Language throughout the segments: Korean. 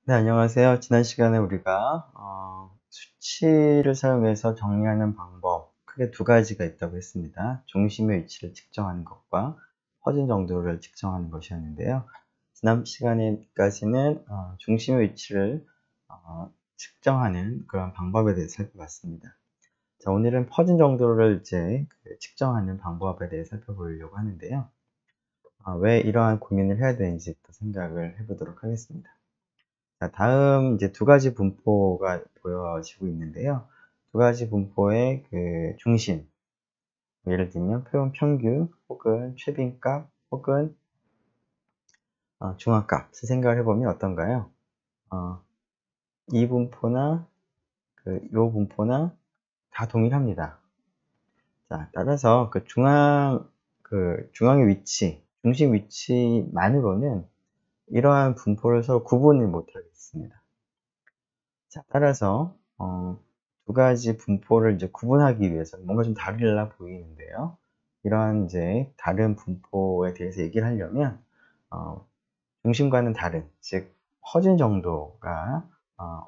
네, 안녕하세요. 지난 시간에 우리가 수치를 사용해서 정리하는 방법 크게 두 가지가 있다고 했습니다. 중심의 위치를 측정하는 것과 퍼진 정도를 측정하는 것이었는데요. 지난 시간에까지는 중심의 위치를 측정하는 그런 방법에 대해서 살펴봤습니다. 자, 오늘은 퍼진 정도를 이제 측정하는 방법에 대해 살펴보려고 하는데요. 왜 이러한 고민을 해야 되는지 또 생각을 해보도록 하겠습니다. 자, 다음 이제 두 가지 분포가 보여지고 있는데요. 두 가지 분포의 그 중심, 예를 들면 표본 평균 혹은 최빈값 혹은 중앙값을 생각을 해보면 어떤가요? 이 분포나 요 분포나 다 동일합니다. 자, 따라서 중앙의 위치, 중심 위치만으로는 이러한 분포를 서로 구분을 못하겠습니다. 자, 따라서 두 가지 분포를 이제 구분하기 위해서 뭔가 좀 다르려 보이는데요. 이러한 이제 다른 분포에 대해서 얘기를 하려면 중심과는 다른, 즉 퍼진 정도가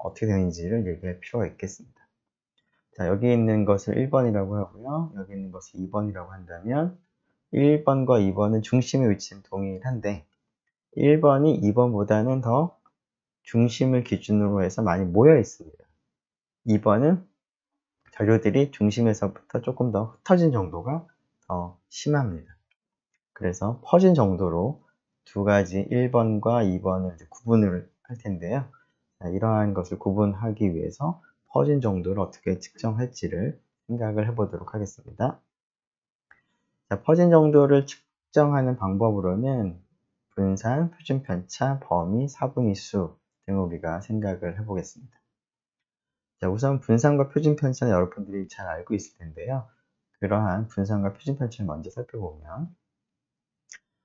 어떻게 되는지를 얘기할 필요가 있겠습니다. 자, 여기 있는 것을 1번이라고 하고요. 여기 있는 것을 2번이라고 한다면 1번과 2번은 중심의 위치는 동일한데 1번이 2번보다는 더 중심을 기준으로 해서 많이 모여 있습니다. 2번은 자료들이 중심에서부터 조금 더 흩어진 정도가 더 심합니다. 그래서 퍼진 정도로 두 가지 1번과 2번을 구분을 할 텐데요. 이러한 것을 구분하기 위해서 퍼진 정도를 어떻게 측정할지를 생각을 해보도록 하겠습니다. 자, 퍼진 정도를 측정하는 방법으로는 분산, 표준 편차, 범위, 사분위수 등을 우리가 생각을 해보겠습니다. 자, 우선 분산과 표준 편차는 여러분들이 잘 알고 있을 텐데요. 그러한 분산과 표준 편차를 먼저 살펴보면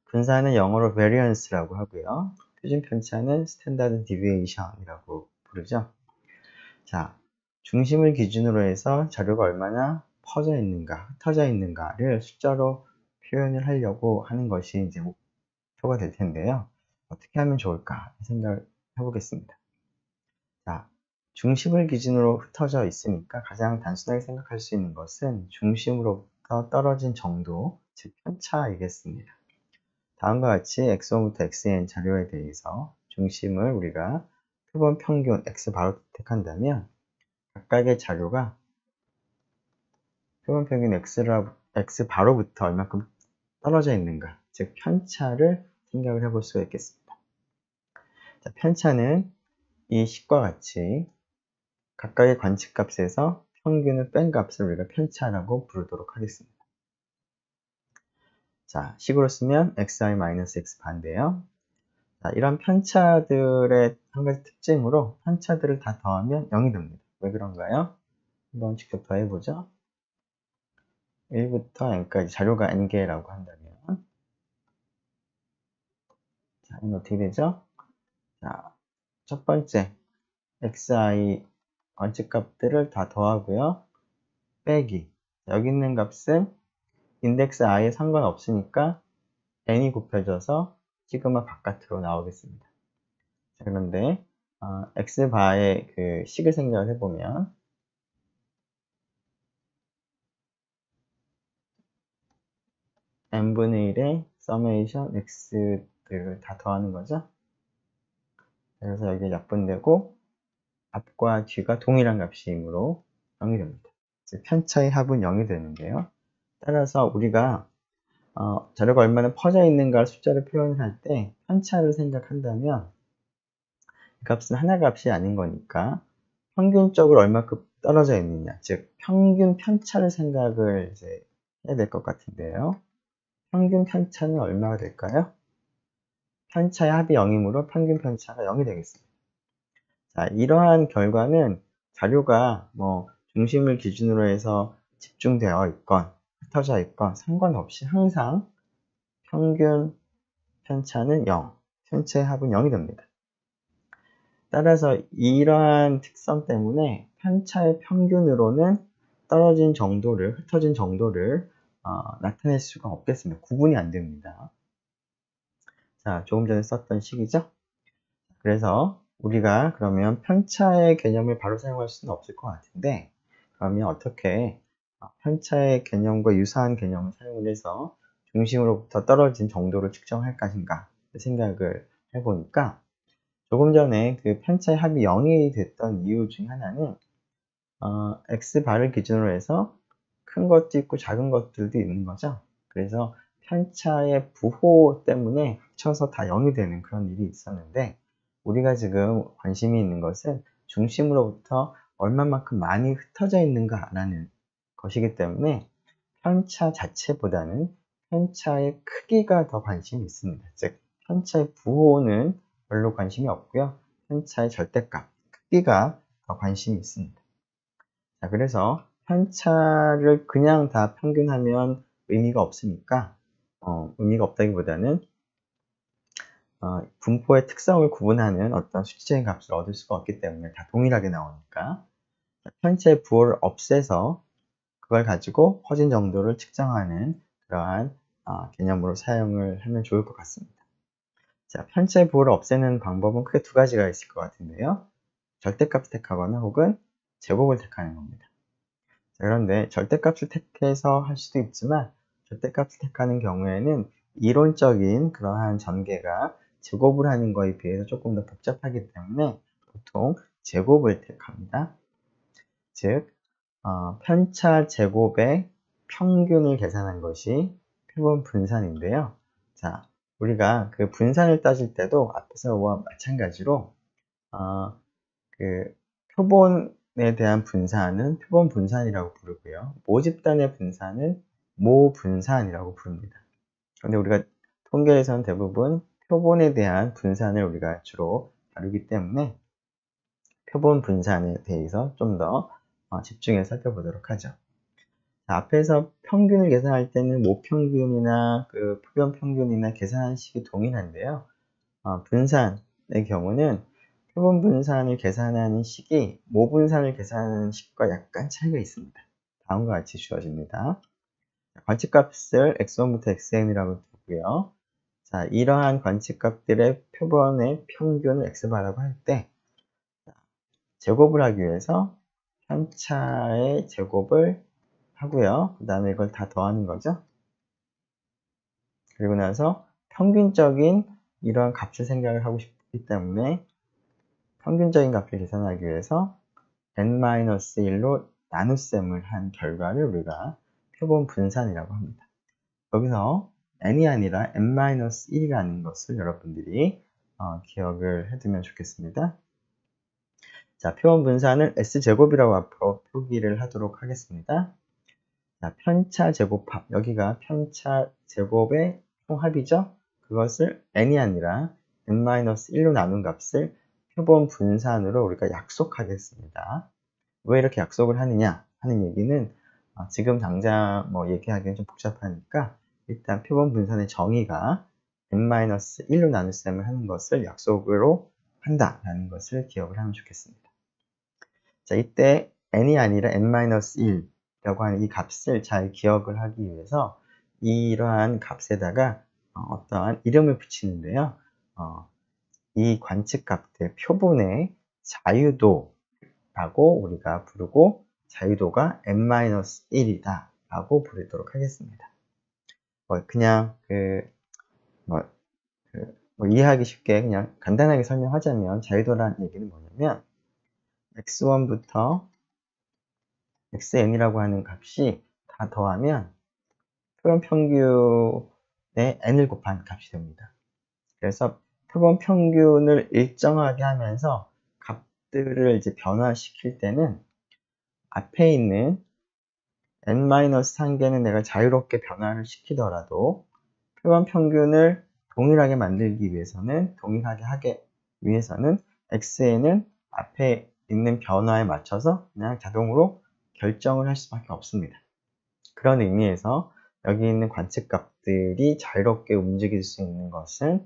분산은 영어로 variance라고 하고요. 표준 편차는 standard deviation이라고 부르죠. 자, 중심을 기준으로 해서 자료가 얼마나 퍼져 있는가, 흩어져 있는가를 숫자로 표현을 하려고 하는 것이 이제 목표가 될 텐데요. 어떻게 하면 좋을까 생각을 해보겠습니다. 자, 중심을 기준으로 흩어져 있으니까 가장 단순하게 생각할 수 있는 것은 중심으로부터 떨어진 정도, 즉 편차이겠습니다. 다음과 같이 x1부터 xn 자료에 대해서 중심을 우리가 표본 평균 x 바로 택한다면 각각의 자료가 표본 평균 x 바로부터 얼마큼 떨어져 있는가, 즉 편차를 생각을 해볼 수가 있겠습니다. 자, 편차는 이 식과 같이 각각의 관측값에서 평균을 뺀 값을 우리가 편차라고 부르도록 하겠습니다. 자, 식으로 쓰면 xi-x 반대요. 자, 이런 편차들의 한 가지 특징으로 편차들을 다 더하면 0이 됩니다. 왜 그런가요? 한번 직접 더해보죠. 1부터 n까지 자료가 n개라고 한다면 자, 이건 어떻게 되죠? 자, 첫 번째 xi 관측값들을 다 더하고요. 빼기. 여기 있는 값은 인덱스 i에 상관없으니까 n이 곱해져서 시그마 바깥으로 나오겠습니다. 자, 그런데 x바의 그 식을 생각을 해보면 n분의 1의 서메이션 x들을 다 더하는 거죠. 그래서 여기에 약분되고 앞과 뒤가 동일한 값이므로 0이 됩니다. 즉 편차의 합은 0이 되는데요. 따라서 우리가 자료가 얼마나 퍼져 있는가 숫자를 표현할 때 편차를 생각한다면 이 값은 하나 값이 아닌 거니까 평균적으로 얼마큼 떨어져 있느냐, 즉 평균 편차를 생각을 이제 해야 될 것 같은데요. 평균 편차는 얼마가 될까요? 편차의 합이 0이므로 평균 편차가 0이 되겠습니다. 자, 이러한 결과는 자료가 뭐 중심을 기준으로 해서 집중되어 있건 흩어져 있건 상관없이 항상 평균 편차는 0, 편차의 합은 0이 됩니다. 따라서 이러한 특성 때문에 편차의 평균으로는 떨어진 정도를, 흩어진 정도를 나타낼 수가 없겠습니다. 구분이 안 됩니다. 자, 조금 전에 썼던 식이죠? 그래서 우리가 그러면 편차의 개념을 바로 사용할 수는 없을 것 같은데, 그러면 어떻게 편차의 개념과 유사한 개념을 사용을 해서 중심으로부터 떨어진 정도를 측정할 것인가 생각을 해보니까, 조금 전에 그 편차의 합이 0이 됐던 이유 중 하나는 x바를 기준으로 해서 큰 것도 있고 작은 것들도 있는 거죠. 그래서 편차의 부호 때문에 합쳐서 다 0이 되는 그런 일이 있었는데, 우리가 지금 관심이 있는 것은 중심으로부터 얼마만큼 많이 흩어져 있는가라는 것이기 때문에 편차 자체보다는 편차의 크기가 더 관심이 있습니다. 즉, 편차의 부호는 별로 관심이 없고요. 편차의 절대값, 크기가 더 관심이 있습니다. 자, 그래서 편차를 그냥 다 평균하면 의미가 없으니까, 의미가 없다기보다는 분포의 특성을 구분하는 어떤 수치적인 값을 얻을 수가 없기 때문에 다 동일하게 나오니까 편차의 부호를 없애서 그걸 가지고 허진 정도를 측정하는 그러한 개념으로 사용을 하면 좋을 것 같습니다. 자, 편차의 부호를 없애는 방법은 크게 두 가지가 있을 것 같은데요. 절대값을 택하거나 혹은 제곱을 택하는 겁니다. 자, 그런데 절대값을 택해서 할 수도 있지만, 절대값을 택하는 경우에는 이론적인 그러한 전개가 제곱을 하는 거에 비해서 조금 더 복잡하기 때문에 보통 제곱을 택합니다. 즉, 편차 제곱의 평균을 계산한 것이 표본 분산인데요. 자, 우리가 그 분산을 따질 때도 앞에서와 마찬가지로 그 표본에 대한 분산은 표본 분산이라고 부르고요. 모집단의 분산은 모분산이라고 부릅니다. 그런데 우리가 통계에서는 대부분 표본에 대한 분산을 우리가 주로 다루기 때문에 표본 분산에 대해서 좀 더 집중해서 살펴보도록 하죠. 자, 앞에서 평균을 계산할 때는 모평균이나 그 표본 평균이나 계산하는 식이 동일한데요. 분산의 경우는 표본 분산을 계산하는 식이 모분산을 계산하는 식과 약간 차이가 있습니다. 다음과 같이 주어집니다. 관측값을 x1부터 xn이라고 두고요. 자, 이러한 관측값들의 표본의 평균을 x바라고 할 때, 제곱을 하기 위해서 편차의 제곱을 하고요. 그 다음에 이걸 다 더하는 거죠. 그리고 나서 평균적인 이러한 값을 생각을 하고 싶기 때문에 평균적인 값을 계산하기 위해서 n-1로 나눗셈을 한 결과를 우리가 표본 분산이라고 합니다. 여기서 n이 아니라 n-1이라는 것을 여러분들이 기억을 해두면 좋겠습니다. 자, 표본 분산을 s제곱이라고 앞으로 표기를 하도록 하겠습니다. 자, 편차 제곱합, 여기가 편차 제곱의 총합이죠. 그것을 n이 아니라 n-1로 나눈 값을 표본 분산으로 우리가 약속하겠습니다. 왜 이렇게 약속을 하느냐 하는 얘기는 지금 당장 뭐 얘기하기는 좀 복잡하니까, 일단 표본 분산의 정의가 n-1로 나눗셈을 하는 것을 약속으로 한다라는 것을 기억을 하면 좋겠습니다. 자, 이때 n이 아니라 n-1라고 하는 이 값을 잘 기억을 하기 위해서 이러한 값에다가 어떠한 이름을 붙이는데요. 이 관측값들 표본의 자유도라고 우리가 부르고, 자유도가 n-1이다 라고 부르도록 하겠습니다. 그냥 이해하기 쉽게 그냥 간단하게 설명하자면, 자유도라는 얘기는 뭐냐면 x1부터 xn이라고 하는 값이 다 더하면 표본 평균의 n을 곱한 값이 됩니다. 그래서 표본 평균을 일정하게 하면서 값들을 이제 변화시킬 때는 앞에 있는 n-1개는 내가 자유롭게 변화를 시키더라도 표본 평균을 동일하게 만들기 위해서는, 동일하게 하기 위해서는 xn은 앞에 있는 변화에 맞춰서 그냥 자동으로 결정을 할 수밖에 없습니다. 그런 의미에서 여기 있는 관측값들이 자유롭게 움직일 수 있는 것은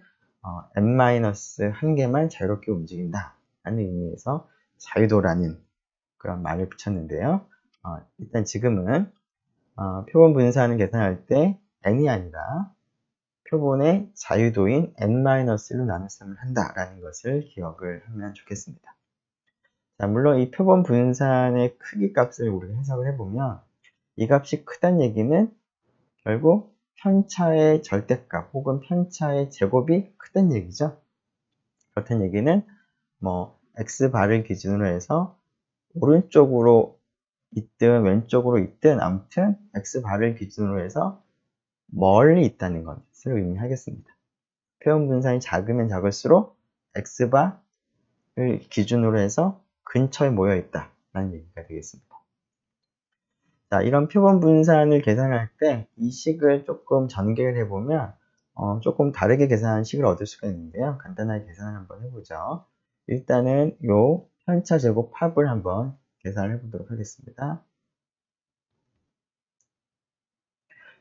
n-1개만 자유롭게 움직인다 라는 의미에서 자유도라는 그런 말을 붙였는데요. 일단 지금은 표본 분산을 계산할 때 n이 아니라 표본의 자유도인 n-1로 나눗셈을 한다라는 것을 기억을 하면 좋겠습니다. 자, 물론 이 표본 분산의 크기 값을 우리가 해석을 해보면 이 값이 크다는 얘기는 결국 편차의 절대값 혹은 편차의 제곱이 크다는 얘기죠. 그렇다는 얘기는 뭐 x바를 기준으로 해서 오른쪽으로 있든 왼쪽으로 있든 아무튼 x바를 기준으로 해서 멀리 있다는 것을 의미하겠습니다. 표본 분산이 작으면 작을수록 x바를 기준으로 해서 근처에 모여 있다라는 얘기가 되겠습니다. 자, 이런 표본 분산을 계산할 때 이 식을 조금 전개를 해보면 조금 다르게 계산하는 식을 얻을 수가 있는데요. 간단하게 계산을 한번 해보죠. 일단은 요 편차 제곱 합을 한번 계산을 해보도록 하겠습니다.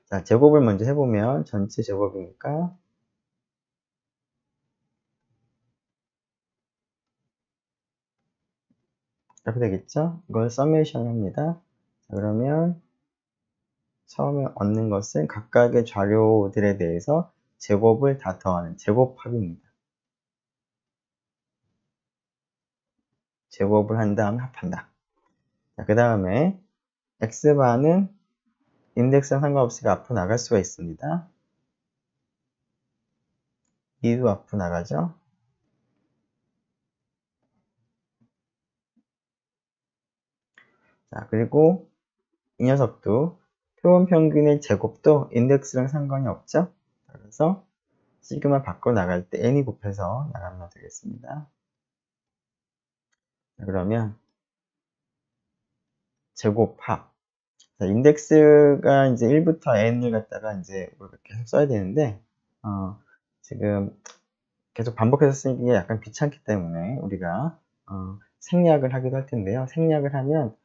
자, 제곱을 먼저 해보면 전체 제곱이니까 이렇게 되겠죠? 이걸 서메이션 합니다. 자, 그러면 처음에 얻는 것은 각각의 좌료들에 대해서 제곱을 다 더하는 제곱합입니다. 제곱을 한 다음 합한다. 그 다음에 x바는 인덱스랑 상관없이 앞으로 나갈 수가 있습니다. 2도 앞으로 나가죠. 자, 그리고 이 녀석도 표본 평균의 제곱도 인덱스랑 상관이 없죠. 그래서 시그마 밖으로 나갈 때 n이 곱해서 나가면 되겠습니다. 자, 그러면 제곱합. 자, 인덱스가 이제 1부터 n을 갖다가 이제 우리가 계속 써야 되는데, 지금 계속 반복해서 쓰는 게 약간 귀찮기 때문에 우리가 생략을 하기도 할 텐데요. 생략을 하면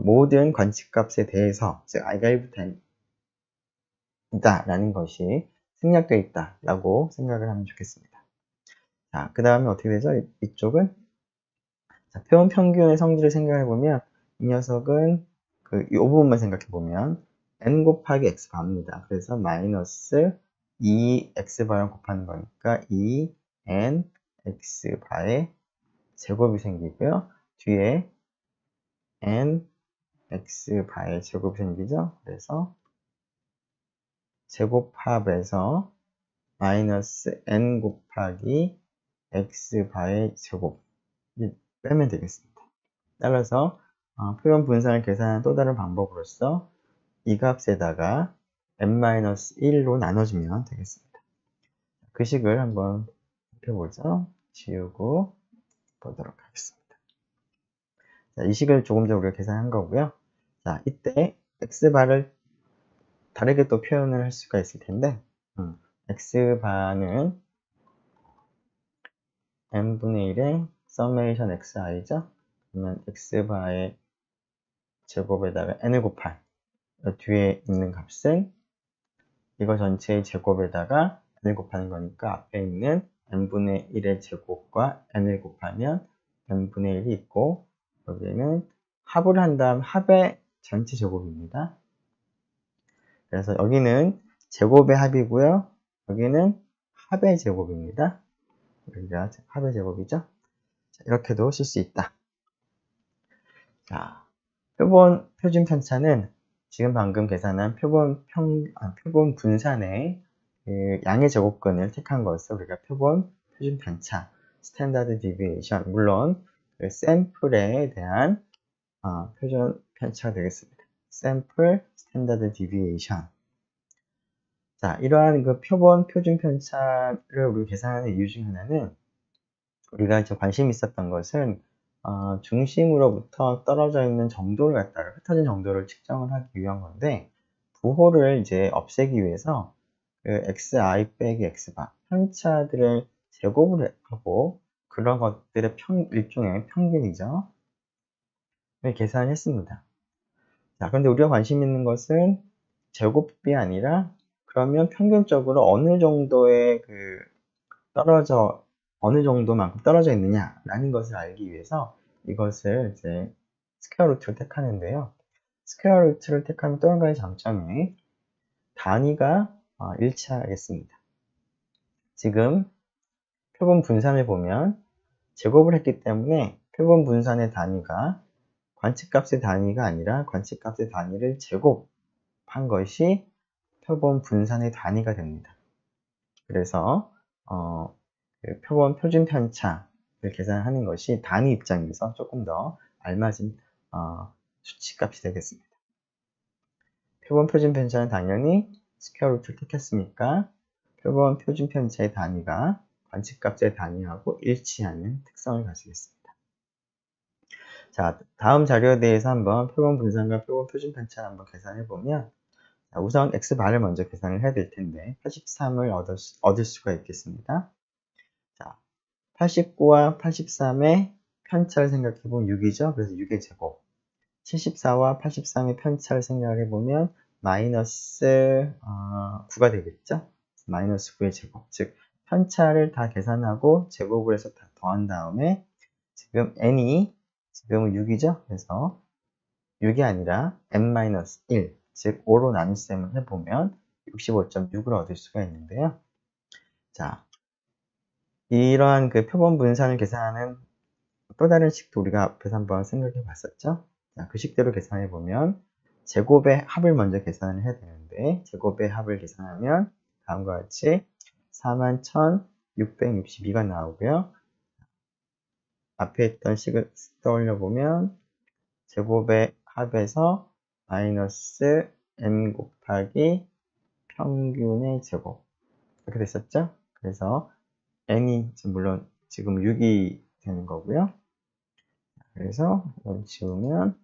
모든 관측값에 대해서 즉 i가 1부터 n이다 라는 것이 생략되어 있다 라고 생각을 하면 좋겠습니다. 자, 그 다음에 어떻게 되죠? 이쪽은 자, 표본 평균의 성질을 생각해보면 이 녀석은 이 부분만 생각해보면 n 곱하기 x바입니다. 그래서 마이너스 2x바랑 곱하는 거니까 2n x바의 제곱이 생기고요. 뒤에 n x바의 제곱이 생기죠. 그래서 제곱합에서 마이너스 n 곱하기 x바의 제곱 빼면 되겠습니다. 따라서 표본 분산을 계산하는 또 다른 방법으로서 이 값에다가 n-1로 나눠주면 되겠습니다. 그 식을 한번 해보죠. 지우고 보도록 하겠습니다. 자, 이 식을 조금 전 우리가 계산한 거고요. 자, 이때 x바를 다르게 또 표현을 할 수가 있을 텐데 x바는 n분의 1의 서메이션 xi죠. 그러면 x바의 제곱에다가 n을 곱한 뒤에 있는 값은 이거 전체의 제곱에다가 n을 곱하는 거니까 앞에 있는 n분의 1의 제곱과 n을 곱하면 n분의 1이 있고 여기에는 합을 한 다음 합의 전체 제곱입니다. 그래서 여기는 제곱의 합이고요. 여기는 합의 제곱입니다. 여기가 합의 제곱이죠. 자, 이렇게도 쓸 수 있다. 자, 표준 편차는 지금 방금 계산한 표본 분산의 양의 제곱근을 택한 것을 우리가 표준 편차, 스탠다드 디비에이션, 물론 그 샘플에 대한 표준 편차가 되겠습니다. 샘플 스탠다드 디비에이션. 자, 이러한 그 표준 편차를 우리가 계산하는 이유 중 하나는 우리가 관심 있었던 것은 중심으로부터 떨어져 있는 정도를 갖다가 흩어진 정도를 측정을 하기 위한 건데 부호를 이제 없애기 위해서 그 xi 빼기 x바 편차들의 제곱을 하고 그런 것들의 일종의 평균이죠. 계산을 했습니다. 자, 그런데 우리가 관심 있는 것은 제곱이 아니라 그러면 평균적으로 어느 정도의 어느 정도만큼 떨어져 있느냐라는 것을 알기 위해서 이것을 이제 스퀘어 루트를 택하는데요. 스퀘어 루트를 택하면 또 한 가지 장점이 단위가 일치하겠습니다. 지금 표본 분산을 보면 제곱을 했기 때문에 표본 분산의 단위가 관측값의 단위가 아니라 관측값의 단위를 제곱한 것이 표본 분산의 단위가 됩니다. 그래서 그 표본 표준 편차를 계산하는 것이 단위 입장에서 조금 더 알맞은 수치값이 되겠습니다. 표본 표준 편차는 당연히 스퀘어 루트를 택했으니까 표본 표준 편차의 단위가 관측값의 단위하고 일치하는 특성을 가지겠습니다. 자, 다음 자료에 대해서 한번 표본 분산과 표본 표준 편차를 한번 계산해 보면, 우선 xbar을 먼저 계산을 해야 될 텐데 83을 얻을 수가 있겠습니다. 자, 89와 83의 편차를 생각해 보면 6이죠. 그래서 6의 제곱. 74와 83의 편차를 생각을 해보면 마이너스 9가 되겠죠. 마이너스 9의 제곱. 즉 편차를 다 계산하고 제곱을 해서 다 더한 다음에 지금 n이 지금은 6이죠. 그래서 6이 아니라 n-1, 즉 5로 나눗셈을 해보면 65.6을 얻을 수가 있는데요. 자, 이러한 그 표본 분산을 계산하는 또 다른 식도 우리가 앞에서 한번 생각해 봤었죠. 자, 그 식대로 계산해 보면 제곱의 합을 먼저 계산을 해야 되는데 제곱의 합을 계산하면 다음과 같이 41,662가 나오고요. 앞에 있던 식을 떠올려 보면 제곱의 합에서 마이너스 n 곱하기 평균의 제곱 이렇게 됐었죠. 그래서 n이 물론 지금 6이 되는 거고요. 그래서 이걸 지우면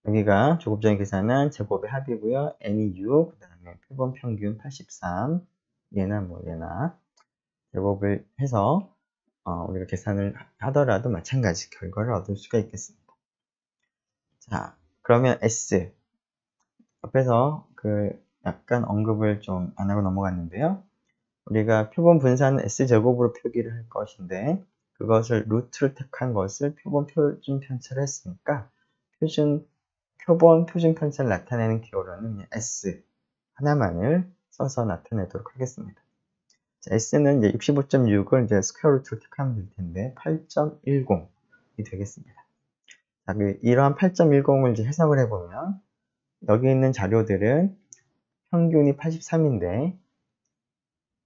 여기가 조급적인 계산은 제곱의 합이고요. n이 6, 그 다음에 표본 평균 83, 얘나 얘나 제곱을 해서 우리가 계산을 하더라도 마찬가지 결과를 얻을 수가 있겠습니다. 자, 그러면 S 옆에서 그 약간 언급을 좀 안 하고 넘어갔는데요. 우리가 표본 분산은 S제곱으로 표기를 할 것인데 그것을 루트를 택한 것을 표본 표준 편차를 했으니까 표본 표준 편차를 나타내는 기호로는 S 하나만을 써서 나타내도록 하겠습니다. 자, S는 이제 65.6을 이제 스퀘어 루트로 택하면 될 텐데 8.10이 되겠습니다. 자, 이러한 8.10을 이제 해석을 해보면 여기 있는 자료들은 평균이 83인데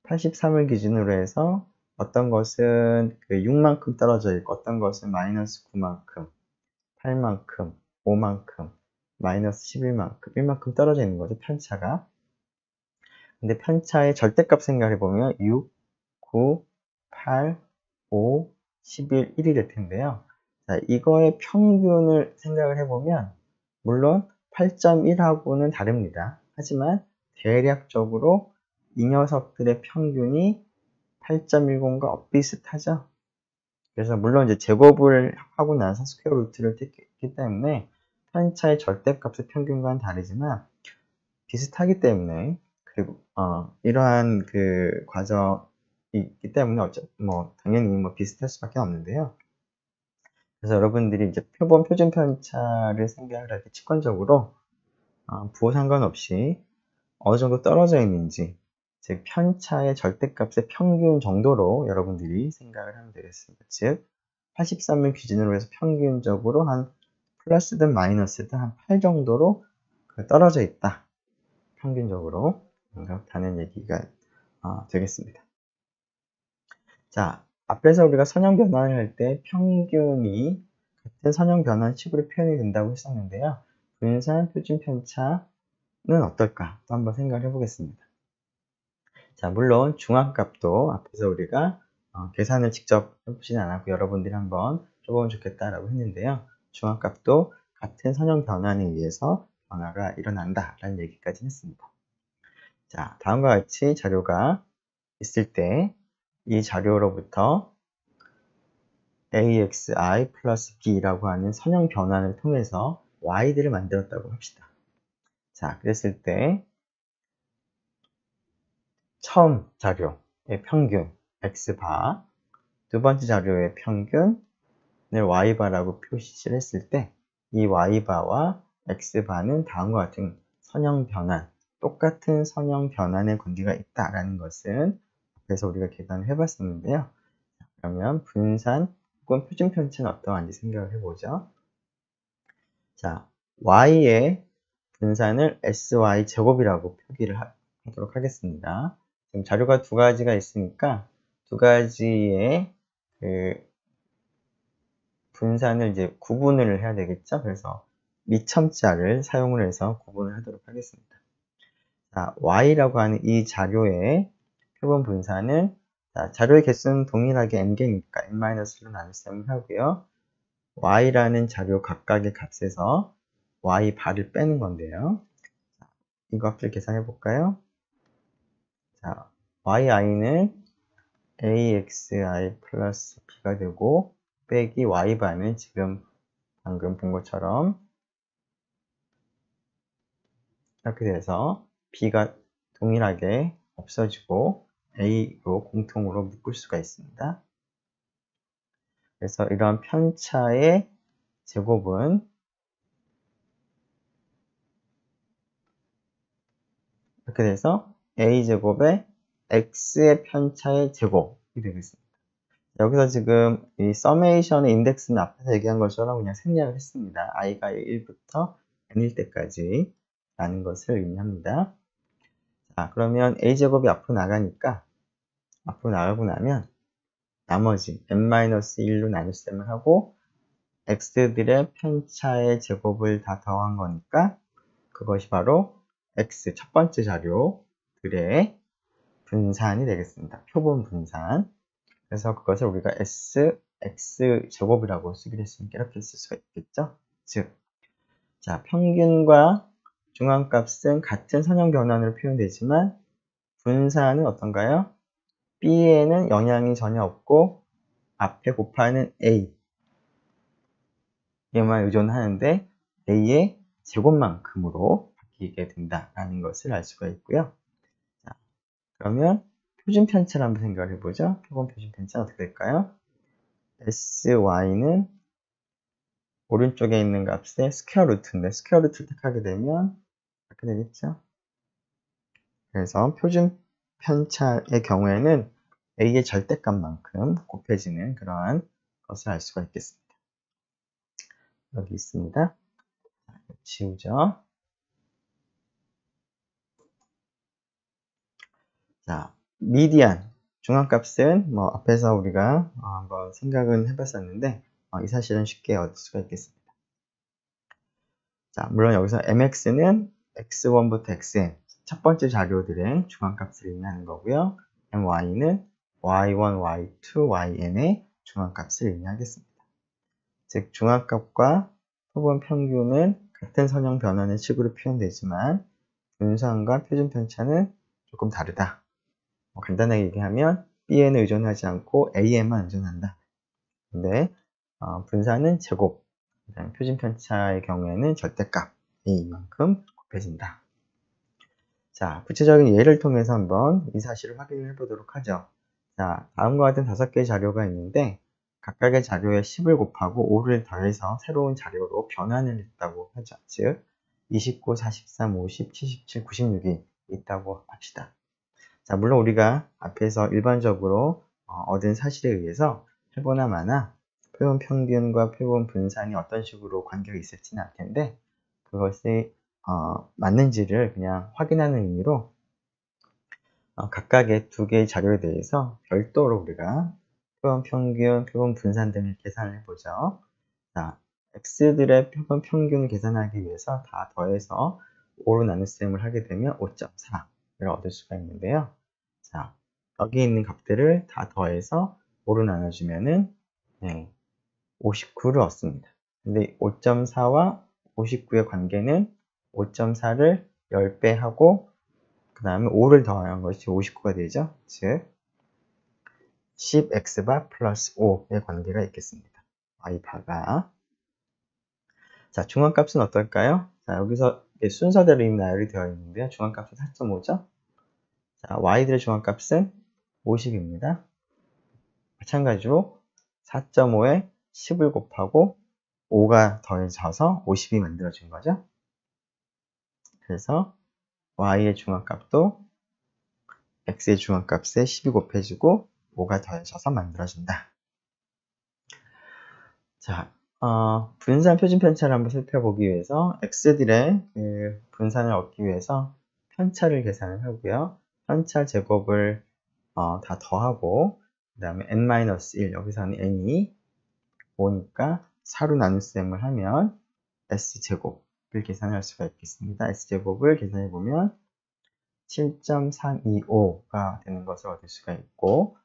83을 기준으로 해서 어떤 것은 그 6만큼 떨어져 있고 어떤 것은 마이너스 9만큼, 8만큼, 5만큼, 마이너스 11만큼, 1만큼 떨어져 있는 거죠, 편차가. 근데 편차의 절대값 생각해 보면 6, 9, 8, 5, 11, 1이 될 텐데요. 자, 이거의 평균을 생각을 해보면 물론 8.1하고는 다릅니다. 하지만 대략적으로 이 녀석들의 평균이 8.10과 비슷하죠. 그래서 물론 이제 제곱을 하고 나서 스퀘어 루트를 떼기 때문에 편차의 절대값의 평균과는 다르지만 비슷하기 때문에 그리고 이러한 그 과정이 있기 때문에 당연히 비슷할 수밖에 없는데요. 그래서 여러분들이 이제 표본 표준 편차를 생각을 할 때 직관적으로 부호 상관없이 어느 정도 떨어져 있는지, 즉 편차의 절대값의 평균 정도로 여러분들이 생각을 하면 되겠습니다. 즉 83을 기준으로 해서 평균적으로 한 플러스든 마이너스든 한 8 정도로 떨어져 있다. 평균적으로 그렇다는 얘기가 되겠습니다. 자, 앞에서 우리가 선형 변환을 할 때 평균이 같은 선형 변환식으로 표현이 된다고 했었는데요. 분산 표준 편차는 어떨까? 또 한번 생각을 해보겠습니다. 자, 물론 중앙값도 앞에서 우리가 계산을 직접 해보진 않았고 여러분들이 한번 해보면 좋겠다라고 했는데요. 중앙값도 같은 선형 변환에 의해서 변화가 일어난다라는 얘기까지 했습니다. 자, 다음과 같이 자료가 있을 때 이 자료로부터 AXI 플러스 B라고 하는 선형 변환을 통해서 Y들을 만들었다고 합시다. 자, 그랬을 때 처음 자료의 평균 X바, 두 번째 자료의 평균을 Y바라고 표시를 했을 때 이 Y바와 X바는 다음과 같은 선형 변환 똑같은 선형 변환의 관계가 있다라는 것은 그래서 우리가 계산을 해봤었는데요. 그러면 분산 혹은 표준 편차는 어떠한지 생각을 해보죠. 자, y의 분산을 sy 제곱이라고 표기를 하도록 하겠습니다. 지금 자료가 두 가지가 있으니까 두 가지의 그 분산을 이제 구분을 해야 되겠죠. 그래서 미첨자를 사용을 해서 구분을 하도록 하겠습니다. 자, y라고 하는 이 자료의 표본 분산은 자, 자료의 개수는 동일하게 n개니까 n-1로 나눗셈을 하고요. y라는 자료 각각의 값에서 y bar을 빼는 건데요. 자, 이 값을 계산해 볼까요? 자, yi는 axi 플러스 b가 되고 빼기 y bar은 지금 방금 본 것처럼 이렇게 돼서 b가 동일하게 없어지고 a로 공통으로 묶을 수가 있습니다. 그래서 이러한 편차의 제곱은 이렇게 돼서 a제곱에 x의 편차의 제곱이 되겠습니다. 여기서 지금 이 서메이션의 인덱스는 앞에서 얘기한 것처럼 그냥 생략을 했습니다. i가 1부터 n일 때까지 라는 것을 의미합니다. 자, 그러면 a제곱이 앞으로 나가니까 앞으로 나가고 나면 나머지 n-1로 나눗셈을 하고 x들의 편차의 제곱을 다 더한 거니까 그것이 바로 x 첫 번째 자료들의 분산이 되겠습니다. 표본 분산. 그래서 그것을 우리가 x 제곱이라고 쓰기로 했으니까 이렇게 쓸 수가 있겠죠. 즉, 자, 평균과 중앙값은 같은 선형 변환으로 표현되지만 분산은 어떤가요? b에는 영향이 전혀 없고 앞에 곱하는 a에만 의존하는데 a의 제곱만큼으로 바뀌게 된다라는 것을 알 수가 있고요. 자, 그러면 표준 편차를 한번 생각을 해보죠. 표본 표준 편차는 어떻게 될까요? sy는 오른쪽에 있는 값의 스퀘어 루트인데 스퀘어 루트를 택하게 되면 이렇게 되겠죠. 그래서 표준 편차의 경우에는 a의 절대값만큼 곱해지는 그러한 것을 알 수가 있겠습니다. 여기 있습니다. 지우죠. 자, 미디안 중앙값은 뭐 앞에서 우리가 한번 생각은 해봤었는데 이 사실은 쉽게 얻을 수가 있겠습니다. 자, 물론 여기서 mx는 x1부터 xn 첫 번째 자료들의 중앙값을 의미하는 거고요. my는 y1, y2, yn의 중앙값을 의미하겠습니다. 즉 중앙값과 표본 평균은 같은 선형 변환의 식으로 표현되지만 분산과 표준 편차는 조금 다르다. 간단하게 얘기하면 B에는 의존하지 않고 A에만 의존한다. 근데 분산은 제곱, 표준 편차의 경우에는 절대값 A만큼 곱해진다. 자, 구체적인 예를 통해서 한번 이 사실을 확인을 해보도록 하죠. 자, 다음과 같은 5개의 자료가 있는데 각각의 자료에 10을 곱하고 5를 더해서 새로운 자료로 변환을 했다고 하죠. 즉, 29, 43, 50, 77, 96이 있다고 합시다. 자, 물론 우리가 앞에서 일반적으로 얻은 사실에 의해서 표본화 마나 표본 평균과 표본 분산이 어떤 식으로 관계가 있을지는 알 텐데 그것이 맞는지를 그냥 확인하는 의미로 각각의 두 개의 자료에 대해서 별도로 우리가 표본 평균, 표본 분산 등을 계산을 해보죠. 자, x들의 표본 평균을 계산하기 위해서 다 더해서 5로 나눗셈을 하게 되면 5.4를 얻을 수가 있는데요. 자, 여기 있는 값들을 다 더해서 5로 나눠주면은 59를 얻습니다. 근데 5.4와 59의 관계는 5.4를 10배 하고 그 다음에 5를 더한 것이 59가 되죠. 즉 10x바 플러스 5의 관계가 있겠습니다. y바가. 자, 중앙값은 어떨까요? 자, 여기서 순서대로 이미 나열이 되어 있는데요. 중앙값은 4.5죠. 자, y들의 중앙값은 50입니다. 마찬가지로 4.5에 10을 곱하고 5가 더해져서 50이 만들어진 거죠. 그래서 y의 중앙값도 x의 중앙값에 10이 곱해지고 5가 더해져서 만들어진다. 자, 분산 표준 편차를 한번 살펴보기 위해서 x들의 그 분산을 얻기 위해서 편차를 계산을 하고요. 편차 제곱을 다 더하고 그 다음에 n-1 여기서는 n이 5니까 4로 나눗셈을 하면 s제곱을 계산할 수가 있겠습니다. s제곱을 계산해 보면 7.325가 되는 것을 얻을 수가 있고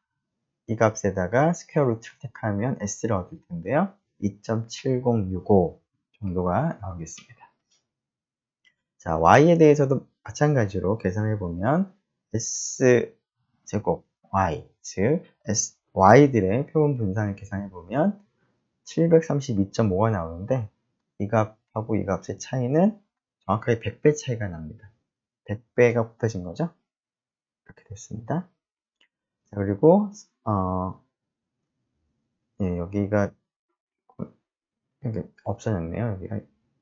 이 값에다가 스퀘어 루트를 택하면 s를 얻을 텐데요. 2.7065 정도가 나오겠습니다. 자, y에 대해서도 마찬가지로 계산해 보면 s제곱 y, 즉 y들의 표본 분산을 계산해 보면 732.5가 나오는데 이 값하고 이 값의 차이는 정확하게 100배 차이가 납니다. 100배가 곱해진 거죠. 이렇게 됐습니다. 자, 그리고 예, 여기가 없어졌네요. 여기가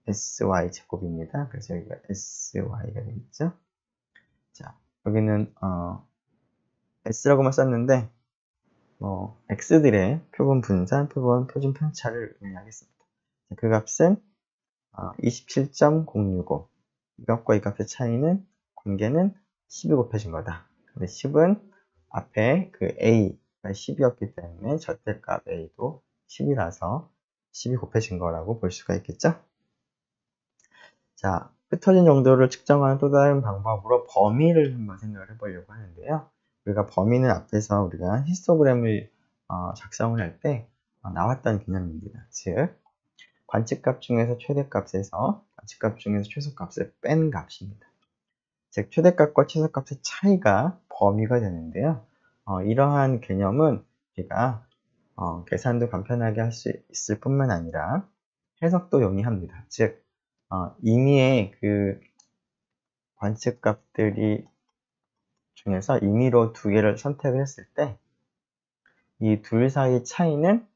sy 제곱입니다. 그래서 여기가 sy가 되겠죠. 자, 여기는 s라고만 썼는데 x들의 표본 분산, 표준 편차를 의미하겠습니다. 자, 그 값은 27.065. 이 값과 이 값의 차이는 관계는 10이 곱해진 거다. 근데 10은 앞에 그 a가 10이었기 때문에 절대값 a도 10이라서 10이 곱해진 거라고 볼 수가 있겠죠? 자, 흩어진 정도를 측정하는 또 다른 방법으로 범위를 한번 생각을 해보려고 하는데요. 우리가 범위는 앞에서 우리가 히스토그램을 작성을 할 때 나왔던 개념입니다. 즉, 관측값 중에서 최대값에서 관측값 중에서 최소값을 뺀 값입니다. 즉, 최대값과 최소값의 차이가 범위가 되는데요. 이러한 개념은 우리가 계산도 간편하게 할 수 있을 뿐만 아니라 해석도 용이합니다. 즉, 임의의 그 관측값들이 중에서 임의로 두 개를 선택을 했을 때 이 둘 사이 차이는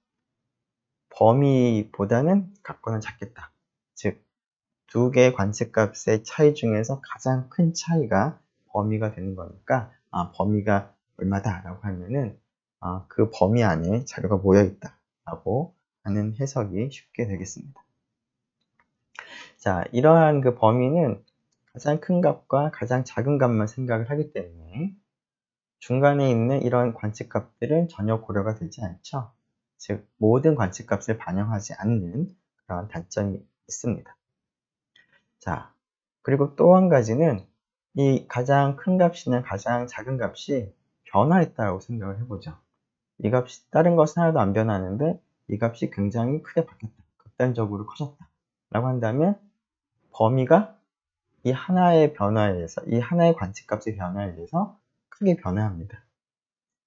범위보다는 같거나 작겠다. 즉, 두 개의 관측값의 차이 중에서 가장 큰 차이가 범위가 되는 거니까 범위가 얼마다라고 하면은 그 범위 안에 자료가 모여 있다라고 하는 해석이 쉽게 되겠습니다. 자, 이러한 그 범위는 가장 큰 값과 가장 작은 값만 생각을 하기 때문에 중간에 있는 이런 관측값들은 전혀 고려가 되지 않죠. 즉, 모든 관측값을 반영하지 않는 그런 단점이 있습니다. 자, 그리고 또 한 가지는 이 가장 큰 값이나 가장 작은 값이 변화했다고 생각을 해보죠. 이 값이 다른 것은 하나도 안 변하는데 이 값이 굉장히 크게 바뀌었다. 극단적으로 커졌다. 라고 한다면 범위가 이 하나의 변화에 의해서, 이 하나의 관측값의 변화에 의해서 크게 변화합니다.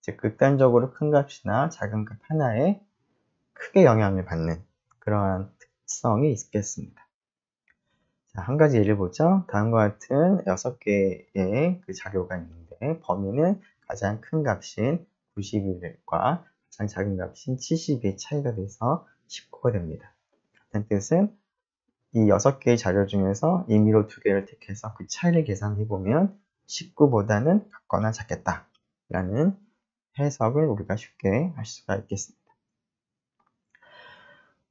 즉, 극단적으로 큰 값이나 작은 값 하나에 크게 영향을 받는 그러한 특성이 있겠습니다. 자, 한 가지 예를 보죠. 다음과 같은 6개의 그 자료가 있는데 범위는 가장 큰 값인 91과 가장 작은 값인 70의 차이가 돼서 19가 됩니다. 같은 뜻은 이 6개의 자료 중에서 임의로 2개를 택해서 그 차이를 계산해보면 19보다는 같거나 작겠다 라는 해석을 우리가 쉽게 할 수가 있겠습니다.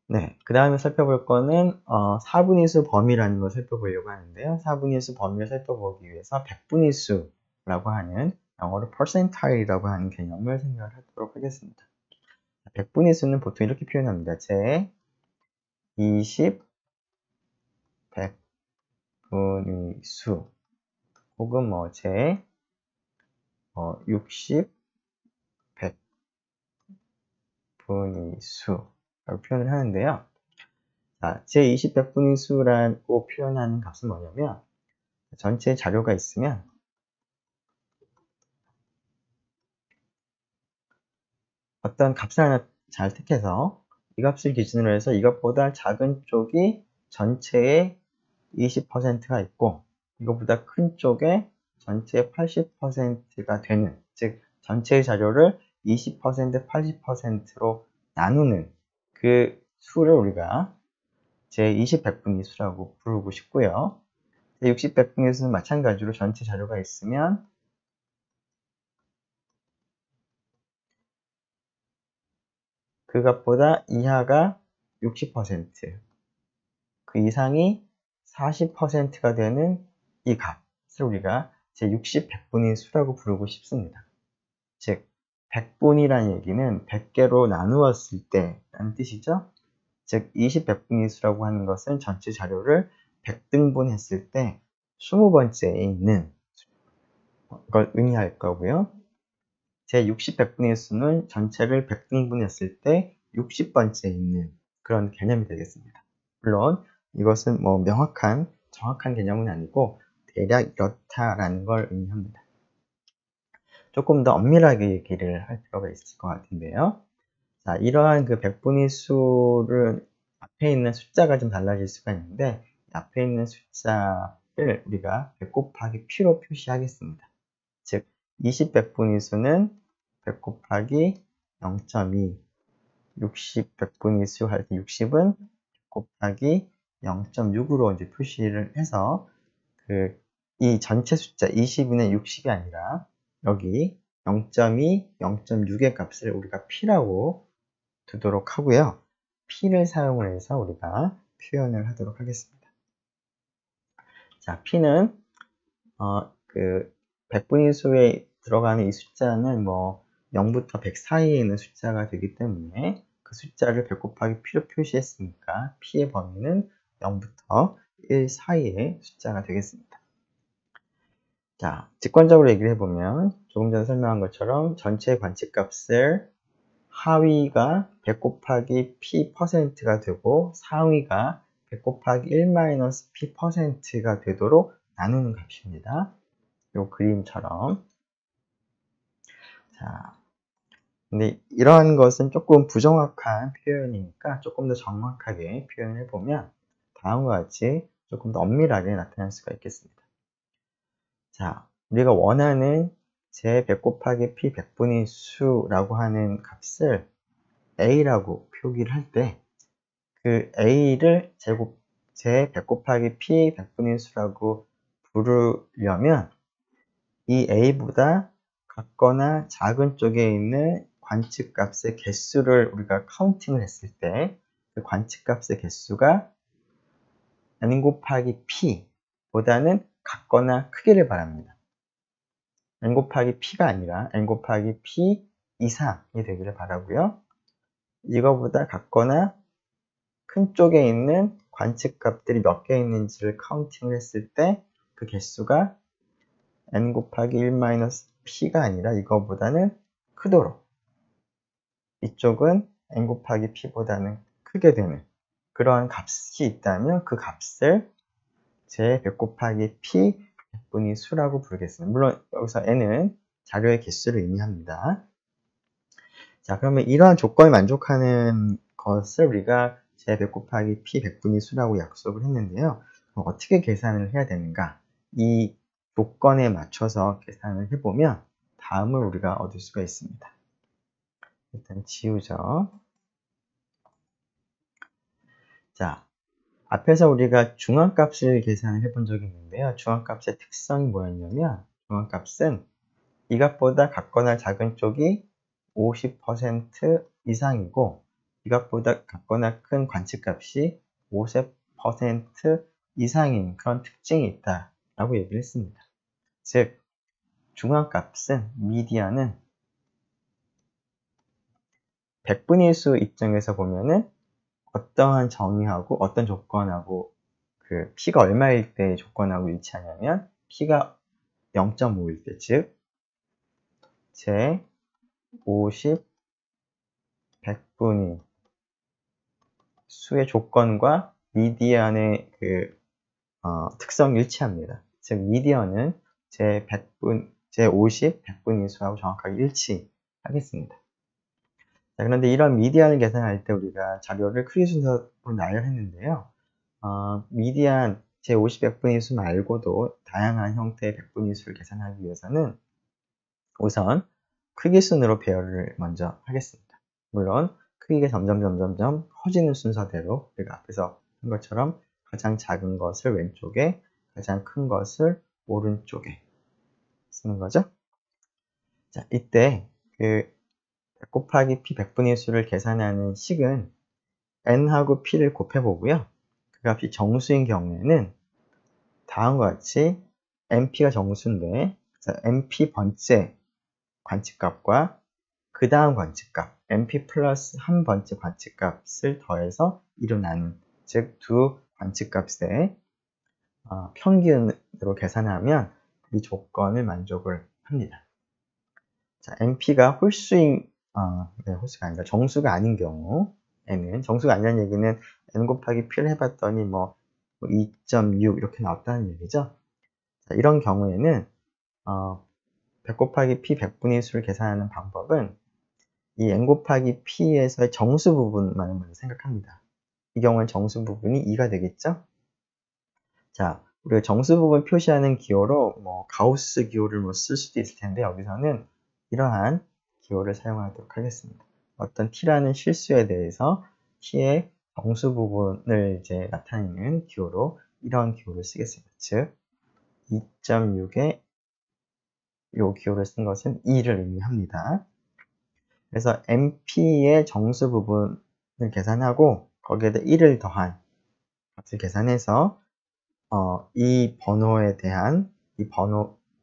네, 그 다음에 살펴볼 거는 4분위수 범위라는 걸 살펴보려고 하는데요. 4분위수 범위를 살펴보기 위해서 100분위수라고 하는 영어로 percentile이라고 하는 개념을 생각을 하도록 하겠습니다. 100분위수는 보통 이렇게 표현합니다. 제 20 100분위수 혹은 제 60 100분위수라고 표현을 하는데요. 자, 제20 100분위수라고 표현하는 값은 뭐냐면 전체 자료가 있으면 어떤 값을 하나 잘 택해서 이 값을 기준으로 해서 이것보다 작은 쪽이 전체의 20%가 있고 이것보다 큰 쪽에 전체의 80%가 되는, 즉 전체의 자료를 20%, 80%로 나누는 그 수를 우리가 제20 100분위수라고 부르고 싶고요. 제60 100분의 수는 마찬가지로 전체 자료가 있으면 그 값보다 이하가 60%, 그 이상이 40%가 되는 이 값을 우리가 제60 100분의 수라고 부르고 싶습니다. 즉 100분이라는 얘기는 100개로 나누었을 때라는 뜻이죠. 즉 20 100분의 수라고 하는 것은 전체 자료를 100등분 했을 때 20번째에 있는 걸 의미할 거고요. 제60 100분의 수는 전체를 100등분 했을 때 60번째에 있는 그런 개념이 되겠습니다. 물론 이것은 뭐 명확한 정확한 개념은 아니고 대략 이렇다라는 걸 의미합니다. 조금 더 엄밀하게 얘기를 할 필요가 있을 것 같은데요. 자, 이러한 그 100분의 수를 앞에 있는 숫자가 좀 달라질 수가 있는데 앞에 있는 숫자를 우리가 100 곱하기 P로 표시하겠습니다. 즉 20 100분의 수는 100 곱하기 0.2, 60 100분의 수 할 때 60은 100 곱하기 0.6으로 이제 표시를 해서 이 전체 숫자 20인의 60이 아니라 여기 0.2, 0.6의 값을 우리가 P라고 두도록 하고요. P를 사용을 해서 우리가 표현을 하도록 하겠습니다. 자, P는 100분의 수에 들어가는 이 숫자는 뭐 0부터 100 사이에 있는 숫자가 되기 때문에 그 숫자를 100 곱하기 P로 표시했으니까 P의 범위는 0부터 1 사이의 숫자가 되겠습니다. 자, 직관적으로 얘기를 해보면 조금 전에 설명한 것처럼 전체 관측값을 하위가 100 곱하기 P%가 되고 상위가 100 곱하기 1-P%가 되도록 나누는 값입니다. 요 그림처럼. 자, 근데 이러한 것은 조금 부정확한 표현이니까 조금 더 정확하게 표현을 해보면 다음과 같이 조금 더 엄밀하게 나타날 수가 있겠습니다. 자, 우리가 원하는 제100 곱하기 P 100분의 수라고 하는 값을 A라고 표기를 할 때 그 A를 제100 곱하기 P 100분의 수라고 부르려면 이 A보다 같거나 작은 쪽에 있는 관측값의 개수를 우리가 카운팅을 했을 때 그 관측값의 개수가 N 곱하기 P 보다는 같거나 크기를 바랍니다. N 곱하기 P가 아니라 N 곱하기 P 이상이 되기를 바라고요. 이거보다 같거나 큰 쪽에 있는 관측값들이 몇 개 있는지를 카운팅을 했을 때 그 개수가 N 곱하기 1-P가 아니라 이거보다는 크도록 이쪽은 N 곱하기 P보다는 크게 되는 그러한 값이 있다면 그 값을 제100 곱하기 P 100분의 수라고 부르겠습니다. 물론 여기서 N은 자료의 개수를 의미합니다. 자, 그러면 이러한 조건에 만족하는 것을 우리가 제100 곱하기 P 100분의 수라고 약속을 했는데요. 그럼 어떻게 계산을 해야 되는가? 이 조건에 맞춰서 계산을 해보면 다음을 우리가 얻을 수가 있습니다. 일단 지우죠. 자, 앞에서 우리가 중앙값을 계산을 해본 적이 있는데요. 중앙값의 특성이 뭐였냐면 중앙값은 이 값보다 같거나 작은 쪽이 50% 이상이고 이 값보다 같거나 큰 관측값이 50% 이상인 그런 특징이 있다라고 얘기를 했습니다. 즉 중앙값은 미디안은 100분의 수 입장에서 보면은 어떠한 정의하고 어떤 조건하고 그 P가 얼마일 때 조건하고 일치하냐면 P가 0.5일 때, 즉 제 50 100분의 수의 조건과 미디안의 특성이 일치합니다. 즉 미디안은 제 50 100분의 수하고 정확하게 일치하겠습니다. 자, 그런데 이런 미디안을 계산할 때 우리가 자료를 크기 순서로 나열했는데요. 미디안 제50 100분의 수 말고도 다양한 형태의 100분의 수를 계산하기 위해서는 우선 크기 순으로 배열을 먼저 하겠습니다. 물론 크기가 점점 커지는 순서대로 우리가 앞에서 한 것처럼 가장 작은 것을 왼쪽에 가장 큰 것을 오른쪽에 쓰는 거죠. 자, 이때 그 100 곱하기 p 100분의 수를 계산하는 식은 n하고 p를 곱해보고요. 그 값이 정수인 경우에는 다음과 같이 np가 정수인데 np 번째 관측값과 그 다음 관측값 np 플러스 한 번째 관측값을 더해서 2로 나눈, 즉 두 관측값의 평균으로 계산하면 이 조건을 만족을 합니다. 자, np가 홀수인 홀수가 아니라 정수가 아닌 경우에는, 정수가 아니라는 얘기는 n 곱하기 p를 해봤더니 2.6 이렇게 나왔다는 얘기죠. 자, 이런 경우에는 100 곱하기 p 100분의 수를 계산하는 방법은 이 n 곱하기 p에서의 정수 부분만을 먼저 생각합니다. 이 경우는 정수 부분이 2가 되겠죠? 자, 우리가 정수 부분 표시하는 기호로 가우스 기호를 쓸 수도 있을 텐데, 여기서는 이러한 기호를 사용하도록 하겠습니다. 어떤 t라는 실수에 대해서 t의 정수 부분을 이제 나타내는 기호로 이런 기호를 쓰겠습니다. 즉 2.6에 이 기호를 쓴 것은 2를 의미합니다. 그래서 np의 정수 부분을 계산하고 거기에다 1을 더한 값을 계산해서 이 번호에 대한 이